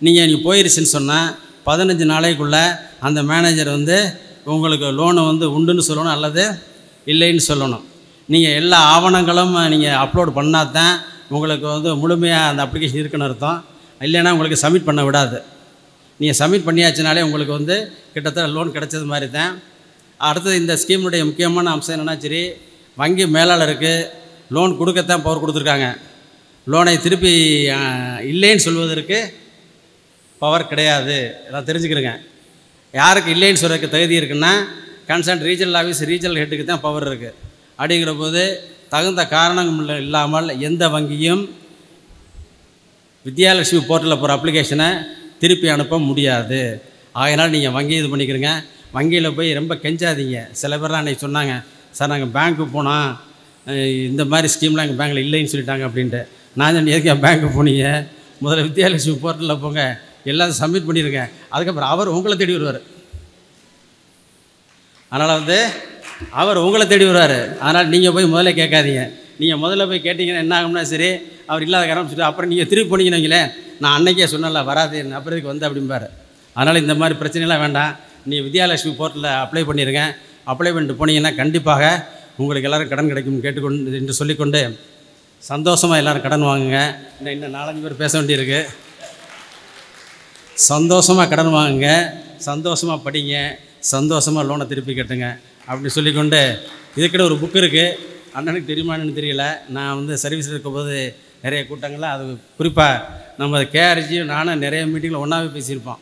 [SPEAKER 3] நீங்கள் போயிருச்சுன்னு சொன்னால் 15 நாளைக்குள்ளே அந்த மேனேஜர் வந்து உங்களுக்கு லோனை வந்து உண்டுன்னு சொல்லணும் அல்லது இல்லைன்னு சொல்லணும். நீங்கள் எல்லா ஆவணங்களும் நீங்கள் அப்லோட் பண்ணால் தான் உங்களுக்கு வந்து முழுமையாக அந்த அப்ளிகேஷன் இருக்குன்னு அர்த்தம். இல்லைன்னா உங்களுக்கு சப்மிட் பண்ண விடாது. நீங்கள் சப்மிட் பண்ணியாச்சுனாலே உங்களுக்கு வந்து கிட்டத்தட்ட லோன் கிடைச்சது மாதிரி தான். அடுத்தது இந்த ஸ்கீமுடைய முக்கியமான அம்சம் என்னென்னா, சரி வங்கி மேலாளருக்கு லோன் கொடுக்கத்தான் பவர் கொடுத்துருக்காங்க. லோனை திருப்பி இல்லைன்னு சொல்வதற்கு பவர் கிடையாது. எல்லாம் தெரிஞ்சுக்கிறேங்க. யாருக்கு இல்லைன்னு சொல்கிறதுக்கு தகுதி இருக்குன்னா கன்சர்ன் ரீஜனல் ஆஃபீஸ் ரீஜனல் ஹெட்டுக்கு தான் பவர் இருக்குது. அப்படிங்கிற போது தகுந்த காரணம் இல்லாமல் எந்த வங்கியும் வித்யாலட்சுமி போர்ட்டலில் போகிற அப்ளிகேஷனை திருப்பி அனுப்ப முடியாது. அதனால் நீங்கள் வங்கி இது பண்ணிக்கிறங்க. வங்கியில் போய் ரொம்ப கெஞ்சாதீங்க. சில பேர்லாம் அன்றைக்கி சொன்னாங்க, சார் நாங்கள் பேங்க்கு போனோம், இந்த மாதிரி ஸ்கீம்லாம் எங்கள் பேங்க்கில் இல்லைன்னு சொல்லிட்டாங்க அப்படின்ட்டு. நான் சொன்னேன், எதுக்கு என் பேங்க்கு போனீங்க? முதல்ல வித்யாலட்சுமி போர்ட்டலில் போங்க, எல்லாத்தையும் சப்மிட் பண்ணிடுங்க, அதுக்கப்புறம் அவர் உங்களை தேடி வருவார். அதனால் அவர் உங்களை தேடி வருவார். அதனால் நீங்கள் போய் முதல்ல கேட்காதீங்க. நீங்கள் முதல்ல போய் கேட்டிங்கன்னா என்ன ஆகும்னா, சரி அவர் இல்லாத ஆரம்பிச்சுட்டு அப்புறம் நீங்கள் திருப்பி போனீங்கன்னு வைங்களேன், நான் அன்னைக்கே சொன்னல வராது அப்புறம் இதுக்கு வந்து அப்படிம்பார். அதனால் இந்த மாதிரி பிரச்சனைலாம் வேண்டாம். நீங்கள் வித்யாலட்சுமி போர்ட்டலில் அப்ளை பண்ணிடுங்க. அப்ளை பண்ணிட்டு போனீங்கன்னா கண்டிப்பாக உங்களுக்கு எல்லோரும் கடன் கிடைக்கும் கேட்டுக்கொண்டு என்று சொல்லிக்கொண்டு சந்தோஷமாக எல்லோரும் கடன் வாங்குங்க. இன்னும் 4-5 பேர் பேச வேண்டியிருக்கு. சந்தோஷமாக கடன் வாங்குங்க, சந்தோஷமாக படிங்க, சந்தோஷமாக லோனை திருப்பி கட்டுங்க அப்படி சொல்லிக்கொண்டு, இதுக்கிட்ட ஒரு புக்கு இருக்குது, அண்ணனுக்கு தெரியுமான்னு தெரியல. நான் சர்வீஸில் இருக்கும்போது நிறைய கூட்டங்களில் அது குறிப்பாக நம்ம கேஆர்ஜியும் நானும் நிறைய மீட்டிங்கில் ஒன்றாவே பேசியிருப்போம்.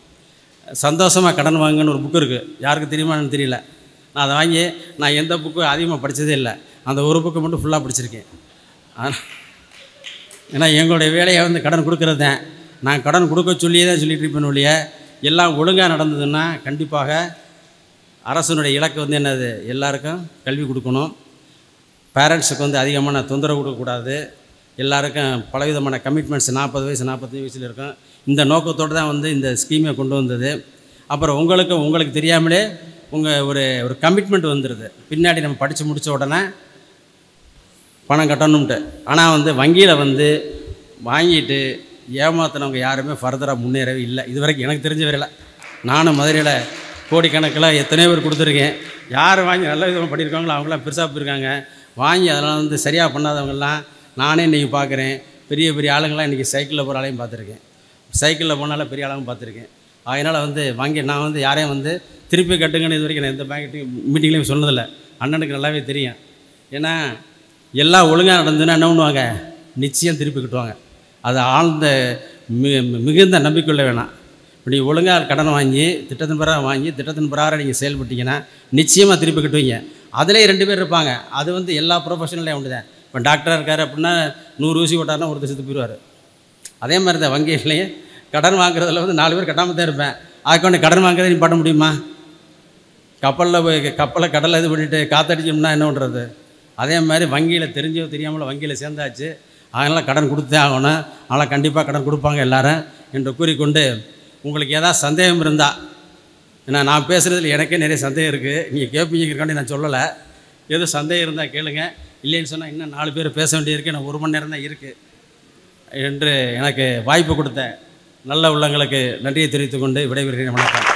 [SPEAKER 3] சந்தோஷமாக கடன் வாங்குன்னு ஒரு புக்கு இருக்குது, யாருக்கு தெரியுமான்னு தெரியல. நான் அதை வாங்கி நான் எந்த புக்கும் அதிகமாக படித்ததே இல்லை, அந்த ஒரு புக்கு மட்டும் ஃபுல்லாக படிச்சிருக்கேன். ஏன்னா எங்களுடைய வேலையை கடன் கொடுக்குறது தான். நான் கடன் கொடுக்க சொல்லியே தான் சொல்லிட்டு இருப்பேன் ஒழிய, எல்லாம் ஒழுங்காக நடந்ததுன்னா கண்டிப்பாக அரசனுடைய இலக்கு என்னது, எல்லாருக்கும் கல்வி கொடுக்கணும், பேரண்ட்ஸுக்கு அதிகமான தொந்தரவு கொடுக்கக்கூடாது, எல்லாருக்கும் பலவிதமான கமிட்மெண்ட்ஸ் 40 வயசு 45 வயசில் இருக்கும். இந்த நோக்கத்தோடு தான் இந்த ஸ்கீமை கொண்டு வந்தது. அப்புறம் உங்களுக்கு தெரியாமலே ஒரு கமிட்மெண்ட் வந்துடுது. பின்னாடி நம்ம படித்து முடித்த உடனே பணம் கட்டணும்ட்டு. ஆனால் வங்கியில் வாங்கிட்டு ஏமாத்தினவங்க யாருமே ஃபர்தராக முன்னேறவே இல்லை. இது வரைக்கும் எனக்கு தெரிஞ்ச வரையில். நானும் மதுரையில் கோடிக்கணக்கில் எத்தனையோ பேர் கொடுத்துருக்கேன். யார் வாங்கி நல்ல விதமாக பண்ணியிருக்காங்களோ அவங்களாம் பெருசாக போயிருக்காங்க. வாங்கி அதெல்லாம் சரியாக பண்ணாதவங்கெல்லாம் நானே இன்றைக்கி பார்க்குறேன். பெரிய பெரிய ஆளுங்கள்லாம் இன்றைக்கி சைக்கிளில் போகிற ஆளையும் பார்த்துருக்கேன், சைக்கிளில் போனாலும் பெரிய ஆளுங்க பார்த்துருக்கேன். அதனால் வாங்கி நான் யாரையும் திருப்பி கட்டுங்கன்னு இது வரைக்கும் நான் எந்த பேங்க் மீட்டிங்லேயும் சொன்னதில்லை. அண்ணனுக்கு நல்லாவே தெரியும். ஏன்னா எல்லாம் ஒழுங்காக நடந்துன்னா என்ன பண்ணுவாங்க, நிச்சயம் திருப்பி கட்டுவாங்க. அது ஆழ்ந்த மிகுந்த நம்பிக்கையுள்ள வேணாம். இப்போ நீங்கள் ஒழுங்காக கடன் வாங்கி திட்டத்தின் பிரகாரம் நீங்கள் செயல்பட்டீங்கன்னா நிச்சயமாக திருப்பி கட்டுவீங்க. அதிலே 2 பேர் இருப்பாங்க. அது எல்லா ப்ரொஃபஷனலையும் உண்டு தான். இப்போ டாக்டராக இருக்கார் அப்படின்னா 100 ஊசி போட்டார்னா ஒருத்தர் செத்து போயிடுவார். அதே மாதிரி தான் வங்கியிலையும் கடன் வாங்குறதுல 4 பேர் கட்டாமல் தான் இருப்பேன். அதுக்கு கடன் வாங்குறதை நீ பண்ண முடியுமா? கப்பலை கடலில் இது பண்ணிவிட்டு காற்றடிச்சோம்னா என்ன பண்ணுறது? அதே மாதிரி வங்கியில் தெரிஞ்சோ தெரியாமல் வங்கியில் சேர்ந்தாச்சு. அதனால் கடன் கொடுத்தே ஆகணும். அதனால் கண்டிப்பாக கடன் கொடுப்பாங்க எல்லாரும் என்று கூறிக்கொண்டு, உங்களுக்கு ஏதாவது சந்தேகம் இருந்தால், ஏன்னா நான் பேசுகிறதுல எனக்கே நிறைய சந்தேகம் இருக்குது, நீங்கள் கேட்பீங்கிறக்காண்டி நான் சொல்லலை. எதுவும் சந்தேகம் இருந்தால் கேளுங்க. இல்லைன்னு சொன்னால் இன்னும் 4 பேர் பேச வேண்டியிருக்கு, எனக்கு 1 மணி நேரம் தான் இருக்குது என்று எனக்கு வாய்ப்பு கொடுத்த நல்ல உள்ளங்களுக்கு நன்றியை தெரிவித்துக்கொண்டு விடைபெறுகிறேன். வணக்கம்.